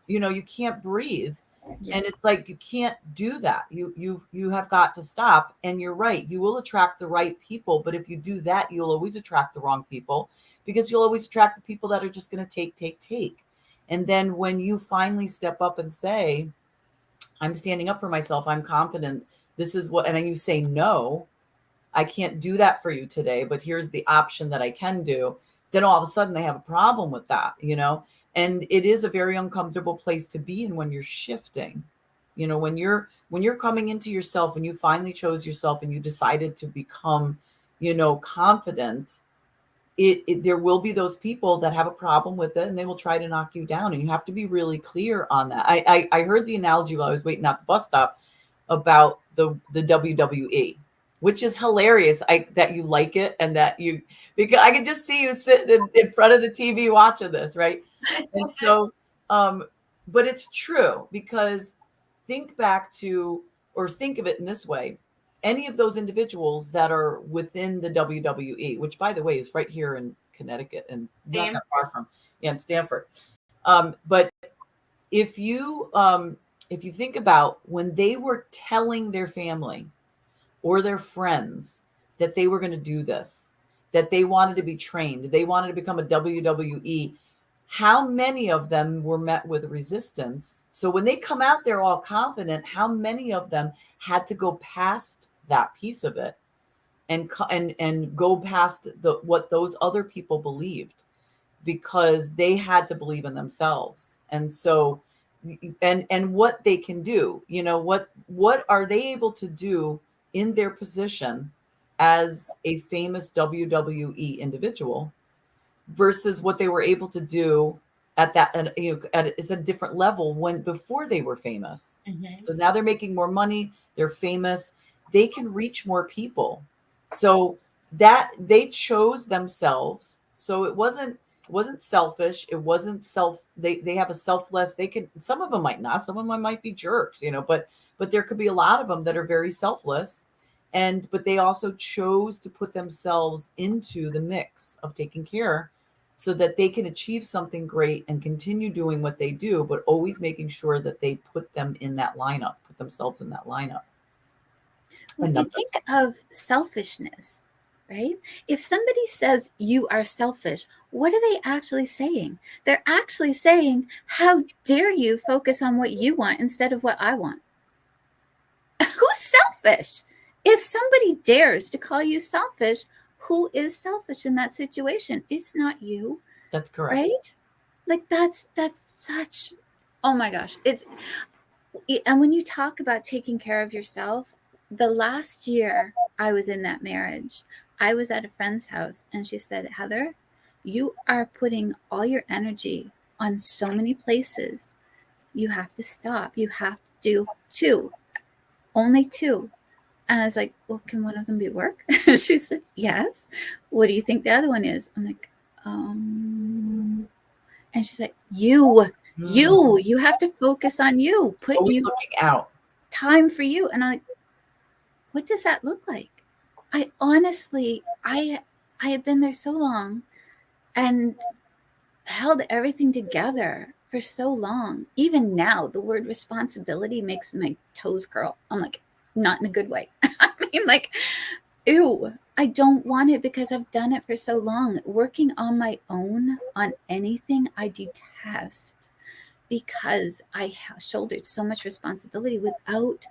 you know, you can't breathe. Yeah. And it's like, you can't do that. You have got to stop. And you're right. You will attract the right people. But if you do that, you'll always attract the wrong people, because you'll always attract the people that are just going to take. And then when you finally step up and say, I'm standing up for myself, I'm confident, this is what, and then you say, no, I can't do that for you today, but here's the option that I can do, then all of a sudden they have a problem with that, you know? And it is a very uncomfortable place to be in when you're shifting. You know, when you're coming into yourself and you finally chose yourself and you decided to become, you know, confident, there will be those people that have a problem with it and they will try to knock you down. And you have to be really clear on that. I heard the analogy while I was waiting at the bus stop about the WWE, which is hilarious. That you like it, and that because I can just see you sitting in front of the TV watching this, right? And so, but it's true, because think of it in this way. Any of those individuals that are within the WWE, which by the way is right here in Connecticut and not that far from, in Stamford. But if you think about when they were telling their family or their friends that they were going to do this, that they wanted to be trained, they wanted to become a WWE, how many of them were met with resistance? So when they come out there all confident, how many of them had to go past that piece of it and go past what those other people believed, because they had to believe in themselves. And so, and what they can do, you know, what are they able to do in their position as a famous WWE individual versus what they were able to do at that, it's a different level before they were famous. Mm-hmm. So now they're making more money, they're famous, they can reach more people. So that they chose themselves. So it wasn't selfish. It wasn't they have a selfless, some of them might not, some of them might be jerks, you know, but there could be a lot of them that are very selfless. But they also chose to put themselves into the mix of taking care so that they can achieve something great and continue doing what they do, but always making sure that they put themselves in that lineup. When you think of selfishness, right? If somebody says you are selfish, what are they actually saying? They're actually saying, how dare you focus on what you want instead of what I want? Who's selfish? If somebody dares to call you selfish, who is selfish in that situation? It's not you. That's correct. Right? Like that's such, oh my gosh. And when you talk about taking care of yourself, the last year I was in that marriage, I was at a friend's house and she said, Heather, you are putting all your energy on so many places. You have to stop. You have to do only two. And I was like, well, can one of them be work? She said, yes. What do you think the other one is? I'm like, and she's like, you have to focus on you. Put always you looking out. Time for you. And I'm like, what does that look like? I honestly, I had been there so long and held everything together. for so long. Even now, the word responsibility makes my toes curl. I'm like, not in a good way. I mean, like, ew, I don't want it because I've done it for so long. Working on my own on anything I detest because I shouldered so much responsibility without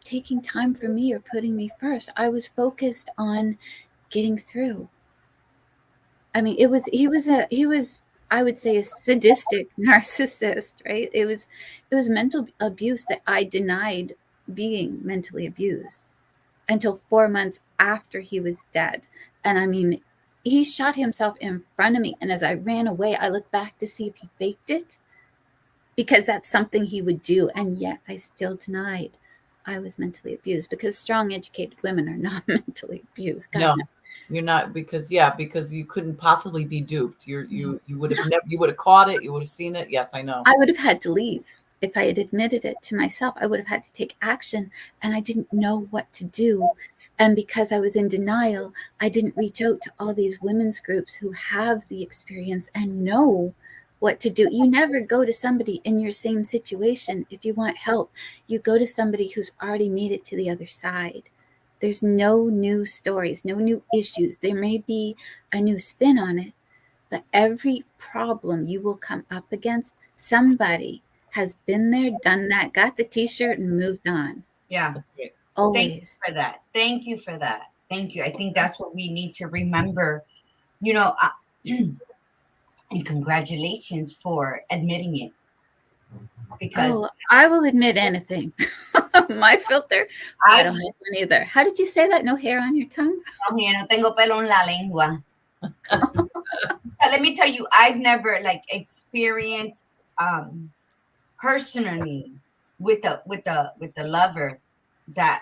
taking time for me or putting me first. I was focused on getting through. I mean, he was I would say a sadistic narcissist, right? It was mental abuse that I denied being mentally abused until 4 months after he was dead. And I mean, he shot himself in front of me, and as I ran away, I looked back to see if he faked it, because that's something he would do, and yet I still denied I was mentally abused, because strong, educated women are not mentally abused. God, No, no. you're not, because you couldn't possibly be duped. You would have never, you would have caught it, you would have seen it. Yes, I know. I would have had to leave if I had admitted it to myself. I would have had to take action, and I didn't know what to do. And because I was in denial, I didn't reach out to all these women's groups who have the experience and know what to do. You never go to somebody in your same situation if you want help. You go to somebody who's already made it to the other side. There's no new stories, no new issues. There may be a new spin on it, but every problem you will come up against, somebody has been there, done that, got the t-shirt and moved on. Yeah. Always. Thank you for that. Thank you for that. Thank you. I think that's what we need to remember, you know, and congratulations for admitting it. Because I will admit anything. My filter, I don't have one either. How did you say that? No hair on your tongue? No tengo pelo en la lengua. Let me tell you, I've never experienced personally with the lover but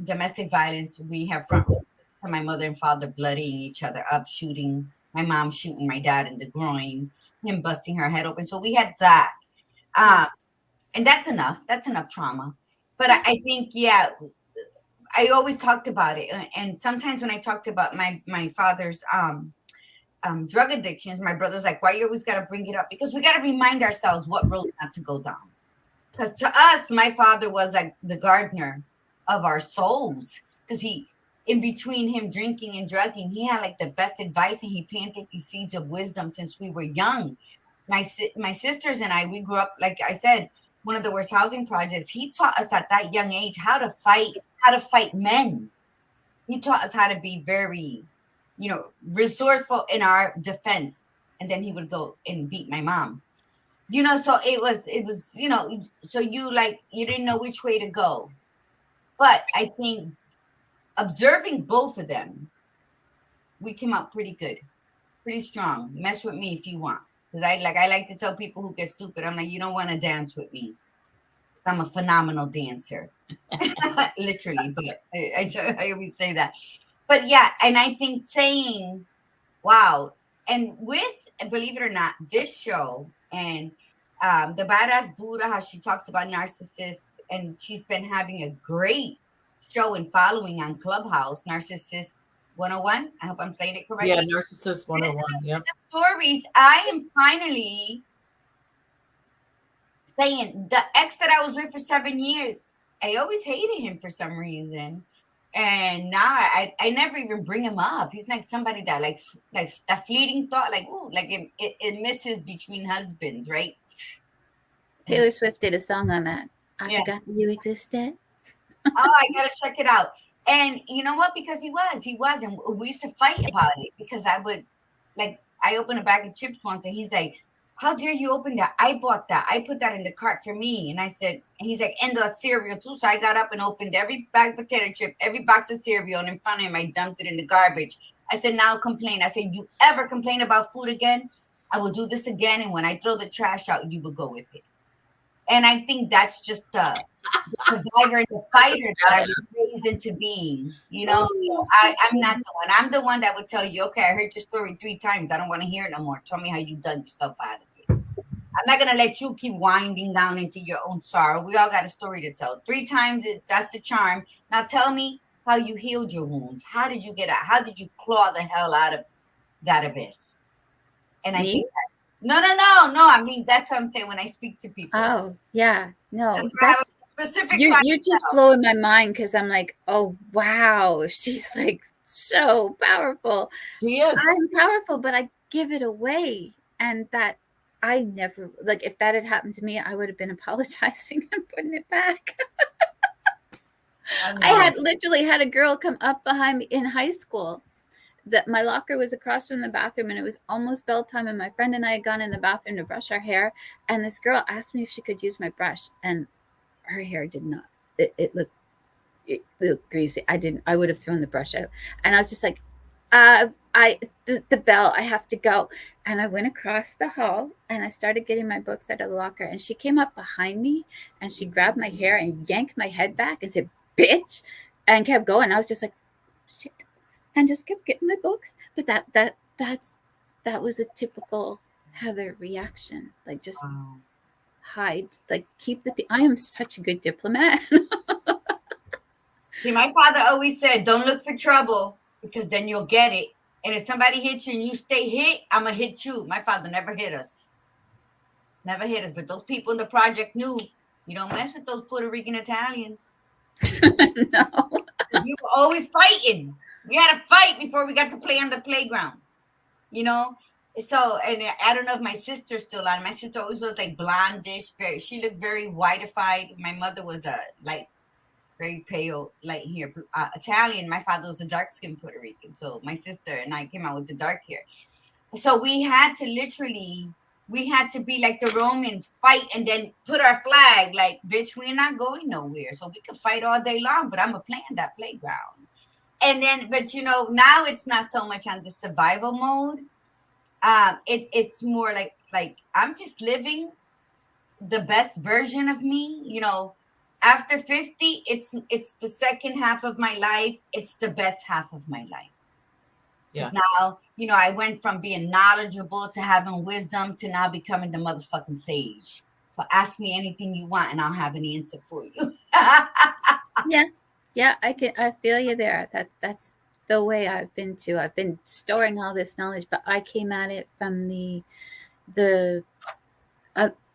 domestic violence. We have front to my mother and father bloodying each other up, shooting my mom, shooting my dad in the groin, him busting her head open. So we had that. And that's enough trauma. But I think, yeah, I always talked about it. And sometimes when I talked about my father's drug addictions, my brother's like, why you always got to bring it up? Because we got to remind ourselves what road not to go down. Because to us, my father was like the gardener of our souls. Because in between him drinking and drugging, he had like the best advice, and he planted these seeds of wisdom since we were young. My sisters and I, we grew up, like I said, one of the worst housing projects. He taught us at that young age how to fight men. He taught us how to be very, resourceful in our defense. And then he would go and beat my mom. So it was, so you didn't know which way to go. But I think observing both of them, we came out pretty good, pretty strong. Mess with me if you want. Because I like to tell people who get stupid, I'm like, you don't want to dance with me. Because I'm a phenomenal dancer. Literally, but I always say that. But yeah, and I think saying, wow, and with, believe it or not, this show and the Badass Buddha, how she talks about narcissists, and she's been having a great show and following on Clubhouse, Narcissist 101. I hope I'm saying it correctly. Yeah, Narcissist 101. Yeah. The stories, I am finally saying the ex that I was with for 7 years, I always hated him for some reason. And now I never even bring him up. He's like somebody that like that fleeting thought, like, ooh, like it misses between husbands, right? Taylor Swift did a song on that. I forgot that you existed. Oh, I gotta check it out. And you know what? Because he was, and we used to fight about it, because I would, I opened a bag of chips once, and he's like, how dare you open that? I bought that. I put that in the cart for me. And I said, and he's like, and the cereal too. So I got up and opened every bag of potato chip, every box of cereal, and in front of him, I dumped it in the garbage. I said, now complain. I said, you ever complain about food again? I will do this again. And when I throw the trash out, you will go with it. And I think that's just the survivor and the fighter that I was raised into being, So I'm not the one. I'm the one that would tell you, okay, I heard your story 3 times. I don't want to hear it no more. Tell me how you dug yourself out of it. I'm not going to let you keep winding down into your own sorrow. We all got a story to tell. 3 times, that's the charm. Now tell me how you healed your wounds. How did you get out? How did you claw the hell out of that abyss? And I think that, No. I mean, that's what I'm saying when I speak to people. Oh, yeah. No, That's why I have a specific you're just blowing my mind, because I'm like, oh, wow, she's like so powerful. She is. I'm powerful, but I give it away. And that I never, like, if that had happened to me, I would have been apologizing and putting it back. I had literally had a girl come up behind me in high school. That my locker was across from the bathroom, and it was almost bell time, and my friend and I had gone in the bathroom to brush our hair, and this girl asked me if she could use my brush, and her hair did not, it looked greasy. I would have thrown the brush out. And I was just like, the bell, I have to go. And I went across the hall and I started getting my books out of the locker, and she came up behind me and she grabbed my hair and yanked my head back and said, bitch, and kept going. I was just like, shit, and just kept getting my books. But that was a typical Heather reaction. Like, just hide, like, I am such a good diplomat. See, my father always said, don't look for trouble, because then you'll get it. And if somebody hits you and you stay hit, I'm going to hit you. My father never hit us. Never hit us. But those people in the project knew, you don't mess with those Puerto Rican Italians. No. We were always fighting. We had to fight before we got to play on the playground. You know? So, and I don't know if my sister's still on. My sister always was like blondish. She looked very whitified. My mother was like very pale, light hair, Italian. My father was a dark-skinned Puerto Rican. So my sister and I came out with the dark hair. So we had to be like the Romans, fight and then put our flag. Like, bitch, we're not going nowhere. So we can fight all day long, but I'm going to play on that playground. And then, but now it's not so much on the survival mode. It's more like I'm just living the best version of me. After 50, it's the second half of my life. It's the best half of my life. Yeah. Now, I went from being knowledgeable to having wisdom to now becoming the motherfucking sage. So ask me anything you want and I'll have an answer for you. Yeah, I feel you there. That's the way I've been too. I've been storing all this knowledge, but I came at it from the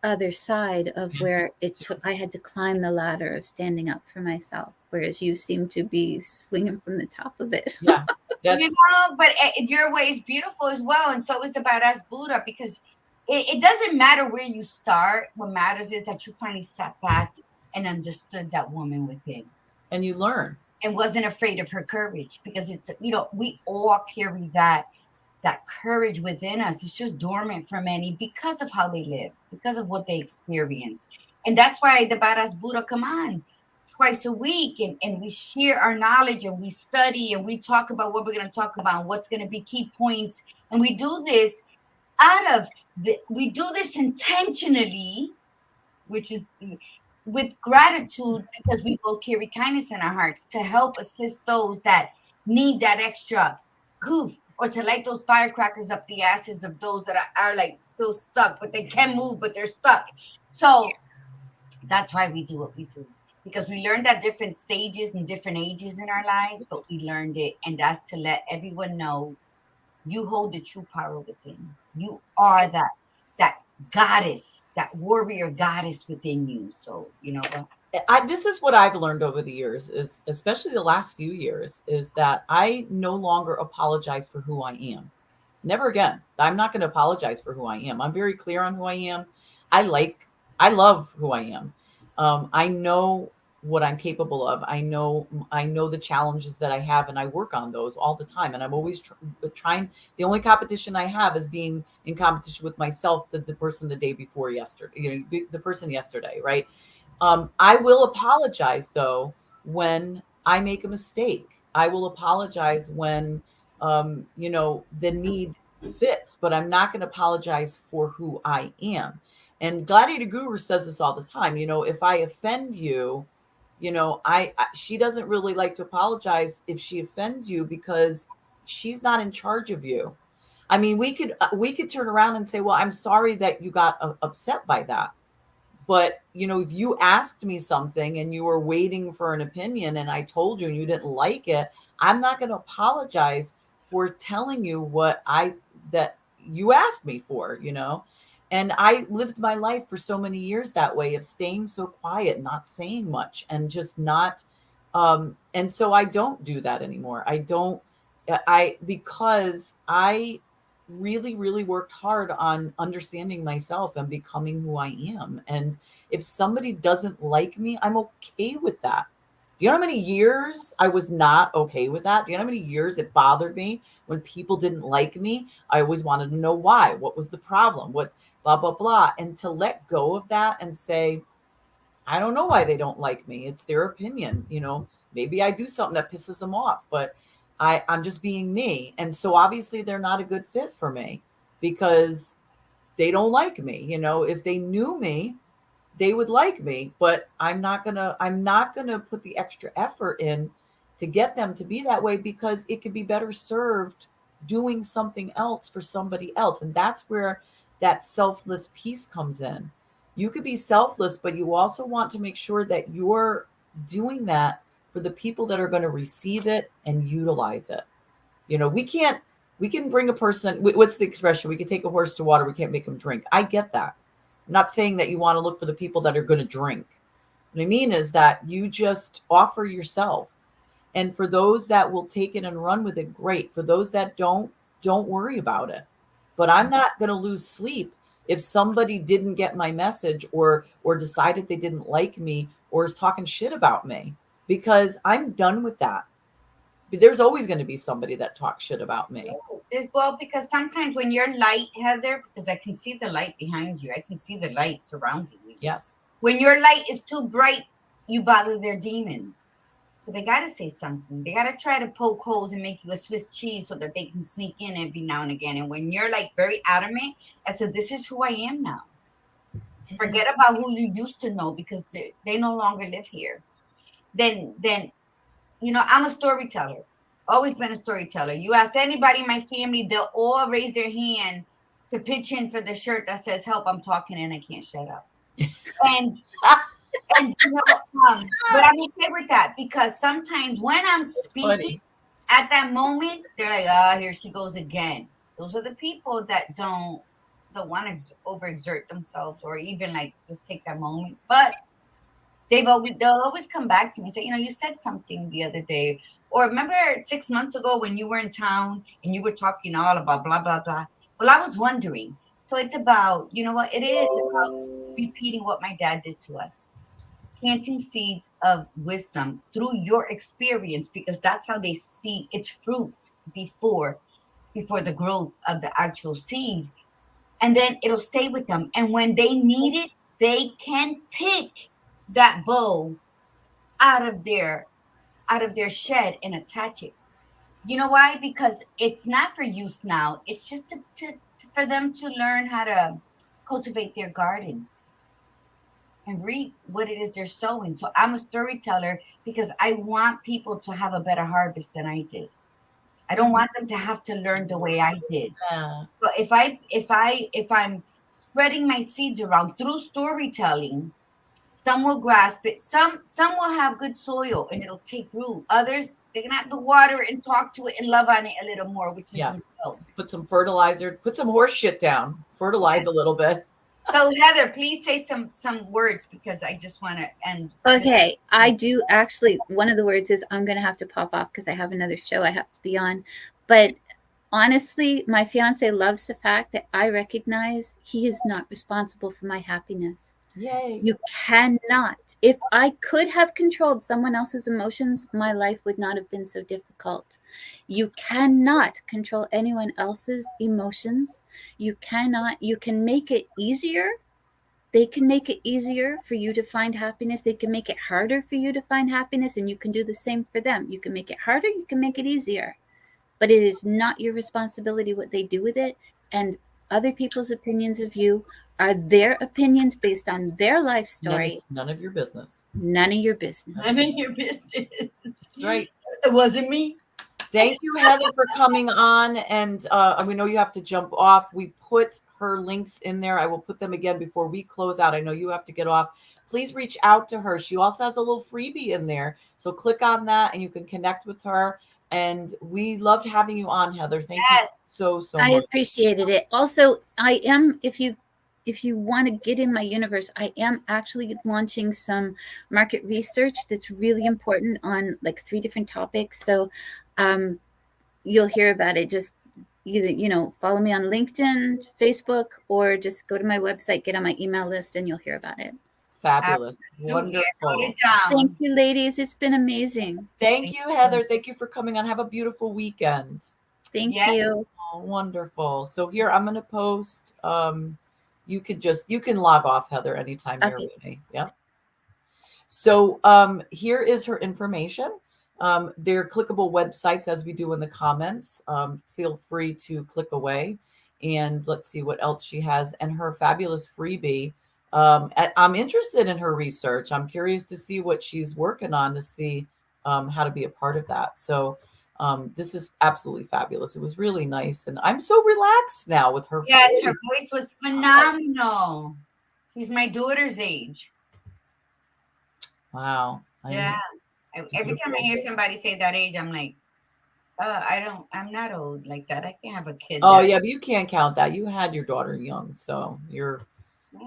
other side of where I had to climb the ladder of standing up for myself, whereas you seem to be swinging from the top of it. Yeah, but your way is beautiful as well, and so is the badass Buddha, because it doesn't matter where you start. What matters is that you finally sat back and understood that woman within, and you learn, and wasn't afraid of her courage, because it's we all carry that courage within us. It's just dormant for many because of how they live, because of what they experience. And that's why the badass Buddha come on twice a week, and we share our knowledge, and we study, and we talk about what we're going to talk about, what's going to be key points. And we do this we do this intentionally, which is with gratitude, because we both carry kindness in our hearts to help assist those that need that extra goof, or to light those firecrackers up the asses of those that are like still stuck, but they can move, but they're stuck. So that's why we do what we do, because we learned at different stages and different ages in our lives, but we learned it. And that's to let everyone know you hold the true power within. You are that goddess, that warrior goddess within you. So, this is what I've learned over the years, is especially the last few years, is that I no longer apologize for who I am. Never again. I'm not going to apologize for who I am. I'm very clear on who I am. I love who I am. I know what I'm capable of. I know the challenges that I have, and I work on those all the time. And I'm always trying. The only competition I have is being in competition with myself, the person the day before yesterday, the person yesterday, right? I will apologize though when I make a mistake. I will apologize when the need fits, but I'm not going to apologize for who I am. And Gladiator Guru says this all the time. If I offend you, she doesn't really like to apologize if she offends you, because she's not in charge of you. I mean, we could turn around and say, well, I'm sorry that you got upset by that. But, if you asked me something and you were waiting for an opinion and I told you and you didn't like it, I'm not going to apologize for telling you that you asked me for, And I lived my life for so many years that way, of staying so quiet, not saying much, and just not. And so I don't do that anymore. I don't, because I really, really worked hard on understanding myself and becoming who I am. And if somebody doesn't like me, I'm okay with that. Do you know how many years I was not okay with that? Do you know how many years it bothered me when people didn't like me? I always wanted to know why. What was the problem? What, blah, blah, blah. And to let go of that and say, I don't know why they don't like me. It's their opinion. Maybe I do something that pisses them off, but I'm just being me. And so obviously they're not a good fit for me because they don't like me. If they knew me, they would like me, but I'm not gonna put the extra effort in to get them to be that way, because it could be better served doing something else for somebody else. And that's where that selfless piece comes in. You could be selfless, but you also want to make sure that you're doing that for the people that are going to receive it and utilize it. We can bring a person, what's the expression? We can take a horse to water, we can't make them drink. I get that. I'm not saying that you want to look for the people that are going to drink. What I mean is that you just offer yourself. And for those that will take it and run with it, great. For those that don't worry about it. But I'm not going to lose sleep if somebody didn't get my message, or decided they didn't like me, or is talking shit about me, because I'm done with that. There's always going to be somebody that talks shit about me. Well, because sometimes when you're light, Heather, because I can see the light behind you, I can see the light surrounding you. Yes. When your light is too bright, you bother their demons. So they got to say something. They got to try to poke holes and make you a Swiss cheese so that they can sneak in every now and again. And when you're like very adamant, I said, this is who I am now. Forget about who you used to know, because they no longer live here. Then I'm a storyteller. Always been a storyteller. You ask anybody in my family, they'll all raise their hand to pitch in for the shirt that says "Help, I'm talking and I can't shut up." And but I'm okay with that, because sometimes when I'm speaking at that moment, they're like, here she goes again. Those are the people that don't want to overexert themselves, or even like just take that moment. But they'll always come back to me and say, you said something the other day, or remember 6 months ago when you were in town and you were talking all about blah, blah, blah. Well, I was wondering. So it's about, it is about repeating what my dad did to us, planting seeds of wisdom through your experience, because that's how they see its fruits before the growth of the actual seed. And then it'll stay with them. And when they need it, they can pick that bow out of their shed and attach it. You know why? Because it's not for use now. It's just for them to learn how to cultivate their garden and reap what it is they're sowing. So I'm a storyteller because I want people to have a better harvest than I did. I don't want them to have to learn the way I did. Yeah. So if I'm spreading my seeds around through storytelling, some will grasp it. Some will have good soil and it'll take root. Others, they're gonna have to water it and talk to it and love on it a little more, which is themselves. Put some fertilizer, put some horse shit down, fertilize a little bit. So Heather, please say some words, because I just want to end. Okay, I do actually. One of the words is I'm gonna have to pop off because I have another show I have to be on. But honestly, my fiance loves the fact that I recognize he is not responsible for my happiness. Yay. You cannot. If I could have controlled someone else's emotions, my life would not have been so difficult. You cannot control anyone else's emotions. You cannot. You can make it easier. They can make it easier for you to find happiness. They can make it harder for you to find happiness, and you can do the same for them. You can make it harder. You can make it easier. But it is not your responsibility what they do with it. And other people's opinions of you are their opinions based on their life story. It's none of your business. None of your business. None of your business. Right. It wasn't me. Thank you, Heather, for coming on. And we know you have to jump off. We put her links in there. I will put them again before we close out. I know you have to get off. Please reach out to her. She also has a little freebie in there. So click on that and you can connect with her. And we loved having you on, Heather. Thank you so much. I appreciated it. Also, I am, if you if you want to get in my universe, I am actually launching some market research that's really important on like 3 different topics. So you'll hear about it. Just either, follow me on LinkedIn, Facebook, or just go to my website, get on my email list, and you'll hear about it. Fabulous. Absolutely. I wrote Wonderful. it down. Thank you, ladies. It's been amazing. Thank you, Heather. Thank you for coming on. Have a beautiful weekend. Thank Yes. you. Oh, wonderful. So here I'm going to post. You can log off, Heather, anytime you're Okay. ready. Yeah. So here is her information. They're clickable websites, as we do in the comments. Feel free to click away. And let's see what else she has. And her fabulous freebie. I'm interested in her research. I'm curious to see what she's working on, to see how to be a part of that. So this is absolutely fabulous. It was really nice. And I'm so relaxed now with her Yes, voice. her voice was phenomenal. She's my daughter's age. Wow. Yeah. Every time I hear somebody say that age, I'm like, I'm not old like that. I can't have a kid. Oh yeah, but you can't count that. You had your daughter young, so you're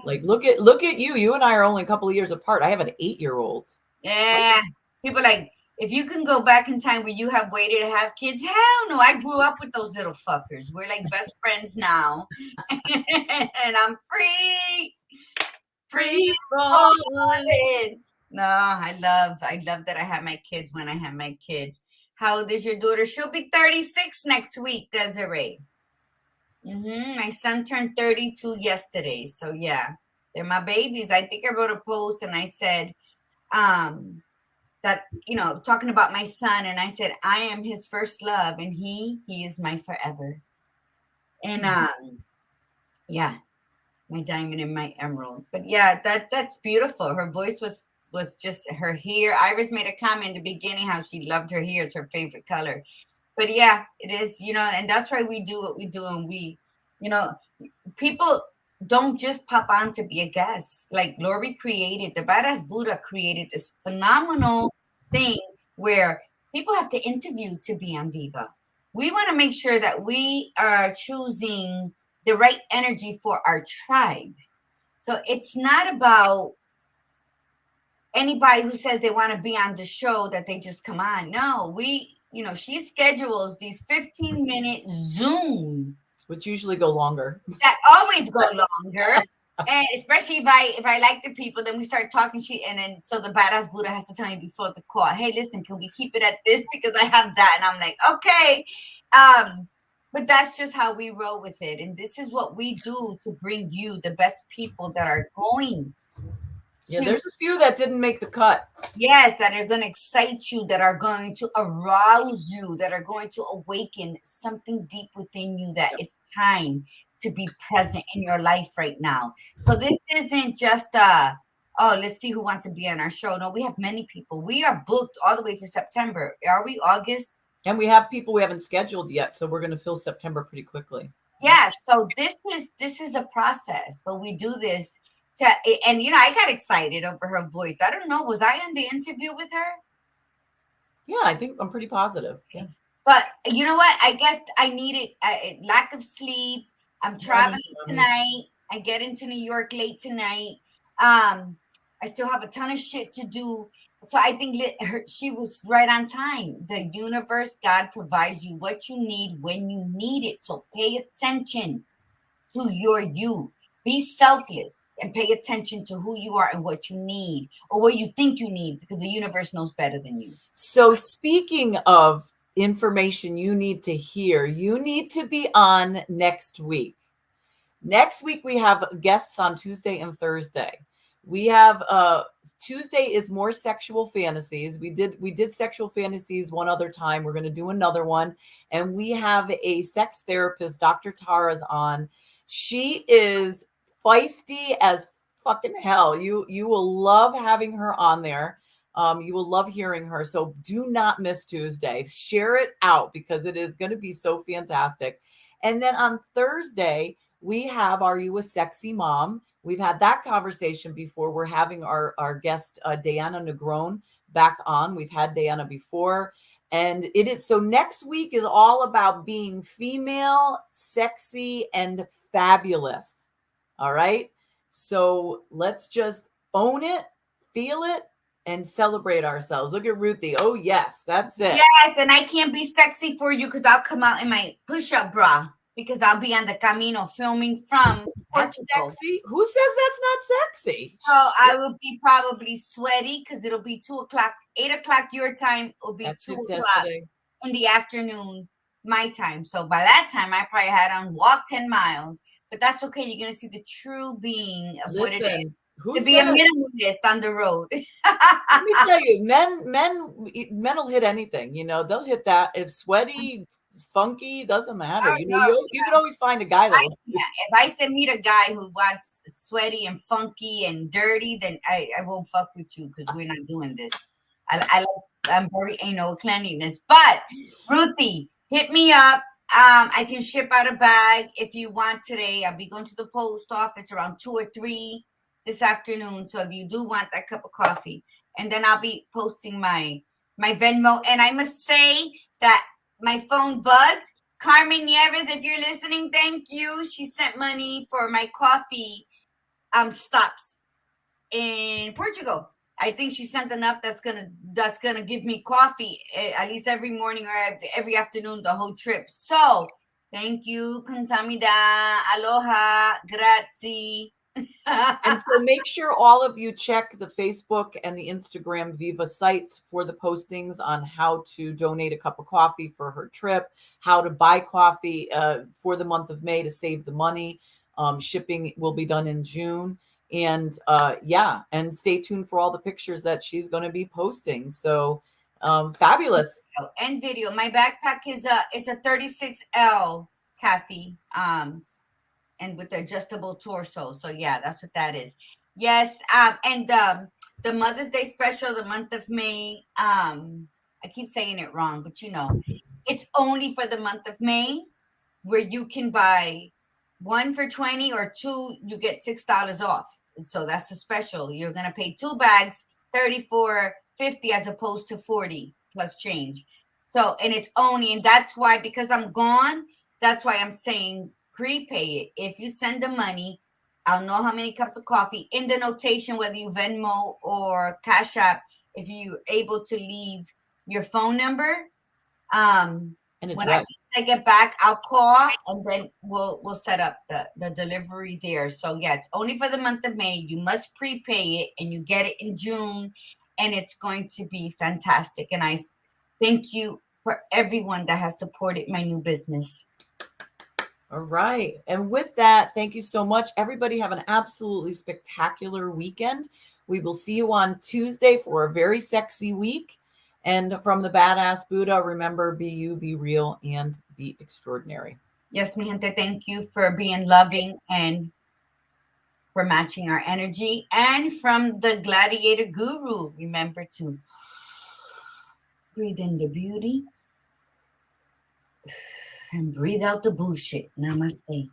like, look at you. You and I are only a couple of years apart. I have an 8-year-old. Yeah. People like, if you can go back in time where you have waited to have kids, hell no. I grew up with those little fuckers. We're like best friends now. And I'm free. Free falling. No, I love that I have my kids when I have my kids. How old is your daughter? She'll be 36 next week, Desiree. My son turned 32 yesterday. So yeah, they're my babies. I think I wrote a post and I said, that, talking about my son, and I said, I am his first love and he is my forever. And yeah, my diamond and my emerald. But yeah, that's beautiful. Her voice was just her hair. Iris made a comment in the beginning how she loved her hair. It's her favorite color. But yeah, it is, and that's why we do what we do. And we, people don't just pop on to be a guest. Like Lori created, the Badass Buddha created this phenomenal thing where people have to interview to be on Viva. We want to make sure that we are choosing the right energy for our tribe. So it's not about anybody who says they want to be on the show that they just come on. No, she schedules these 15-minute Zoom, which usually go longer. That always go longer. And especially if I like the people, then we start talking shit, and then so the Badass Buddha has to tell me before the call, hey, listen, can we keep it at this because I have that? And I'm like, okay. But that's just how we roll with it. And this is what we do to bring you the best people that are going. Yeah, there's a few that didn't make the cut. Yes, that are going to excite you, that are going to arouse you, that are going to awaken something deep within you, that it's time to be present in your life right now. So this isn't just let's see who wants to be on our show. No, we have many people. We are booked all the way to September. Are we August? And we have people we haven't scheduled yet, so we're going to fill September pretty quickly. Yeah, so this is a process, but we do this and I got excited over her voice. I don't know, was I in the interview with her? Yeah, I think I'm pretty positive. Yeah. But you know what? I guess I needed lack of sleep. I'm traveling tonight. I get into New York late tonight. I still have a ton of shit to do. So I think she was right on time. The universe, God provides you what you need when you need it. So pay attention to your you. Be selfless and pay attention to who you are and what you need or what you think you need, because the universe knows better than you. So speaking of information you need to hear, you need to be on next week. Next week, we have guests on Tuesday and Thursday. We have Tuesday is more sexual fantasies. We did sexual fantasies one other time. We're going to do another one. And we have a sex therapist, Dr. Tara's on. She is feisty as fucking hell. You will love having her on there. You will love hearing her. So do not miss Tuesday. Share it out because it is going to be so fantastic. And then on Thursday, we have Are You a Sexy Mom? We've had that conversation before. We're having our guest, Diana Negron, back on. We've had Diana before. And it is so next week is all about being female, sexy, and fabulous. All right. So let's just own it, feel it, and celebrate ourselves. Look at Ruthie. Oh, yes, that's it. Yes, and I can't be sexy for you because I'll come out in my push-up bra because I'll be on the Camino filming from That's Portugal. sexy. Who says that's not sexy? So I will be probably sweaty because it'll be 2:00, 8:00 your time. It'll be That's 2:00 yesterday. in the afternoon, my time. So by that time, I probably had on walk 10 miles. But that's okay. You're gonna see the true being of what it is Listen, who to be a said? minimalist on the road. Let me tell you, men will hit anything. You know, they'll hit that. If sweaty, funky, doesn't matter. Oh, You know, no, you can always find a guy that will. yeah, if I said meet a guy who wants sweaty and funky and dirty, then I won't fuck with you because we're not doing this. I'm very anal with cleanliness. But Ruthie, hit me up. I can ship out a bag if you want today. I'll be going to the post office around 2 or 3 this afternoon. So if you do want that cup of coffee, and then I'll be posting my Venmo. And I must say that my phone buzzed. Carmen Nieves, if you're listening, thank you. She sent money for my coffee stops in Portugal. I think she sent enough that's gonna give me coffee at least every morning or every afternoon the whole trip. So thank you, Kamsamida, aloha, grazie. And so make sure all of you check the Facebook and the Instagram Viva sites for the postings on how to donate a cup of coffee for her trip, how to buy coffee for the month of May to save the money. Shipping will be done in June. And and stay tuned for all the pictures that she's going to be posting. So fabulous. And video. My backpack is a 36L, Kathy. And with the adjustable torso. So yeah, that's what that is. Yes. And the Mother's Day special, the month of May. I keep saying it wrong, but it's only for the month of May, where you can buy 1 for $20 or 2, you get $6 off. So that's the special. You're gonna pay 2 bags, $34.50 as opposed to $40 plus change. So, and it's only, and that's why, because I'm gone, that's why I'm saying prepay it. If you send the money, I'll know how many cups of coffee in the notation, whether you Venmo or Cash App. If you're able to leave your phone number, And when I get back, I'll call and then we'll set up the delivery there. So yeah, it's only for the month of May. You must prepay it, and you get it in June, and it's going to be fantastic. And I thank you for everyone that has supported my new business. All right. And with that, thank you so much. Everybody have an absolutely spectacular weekend. We will see you on Tuesday for a very sexy week. And from the Badass Buddha, remember, be you, be real, and be extraordinary. Yes, mi gente, thank you for being loving and for matching our energy. And from the Gladiator Guru, remember to breathe in the beauty and breathe out the bullshit. Namaste.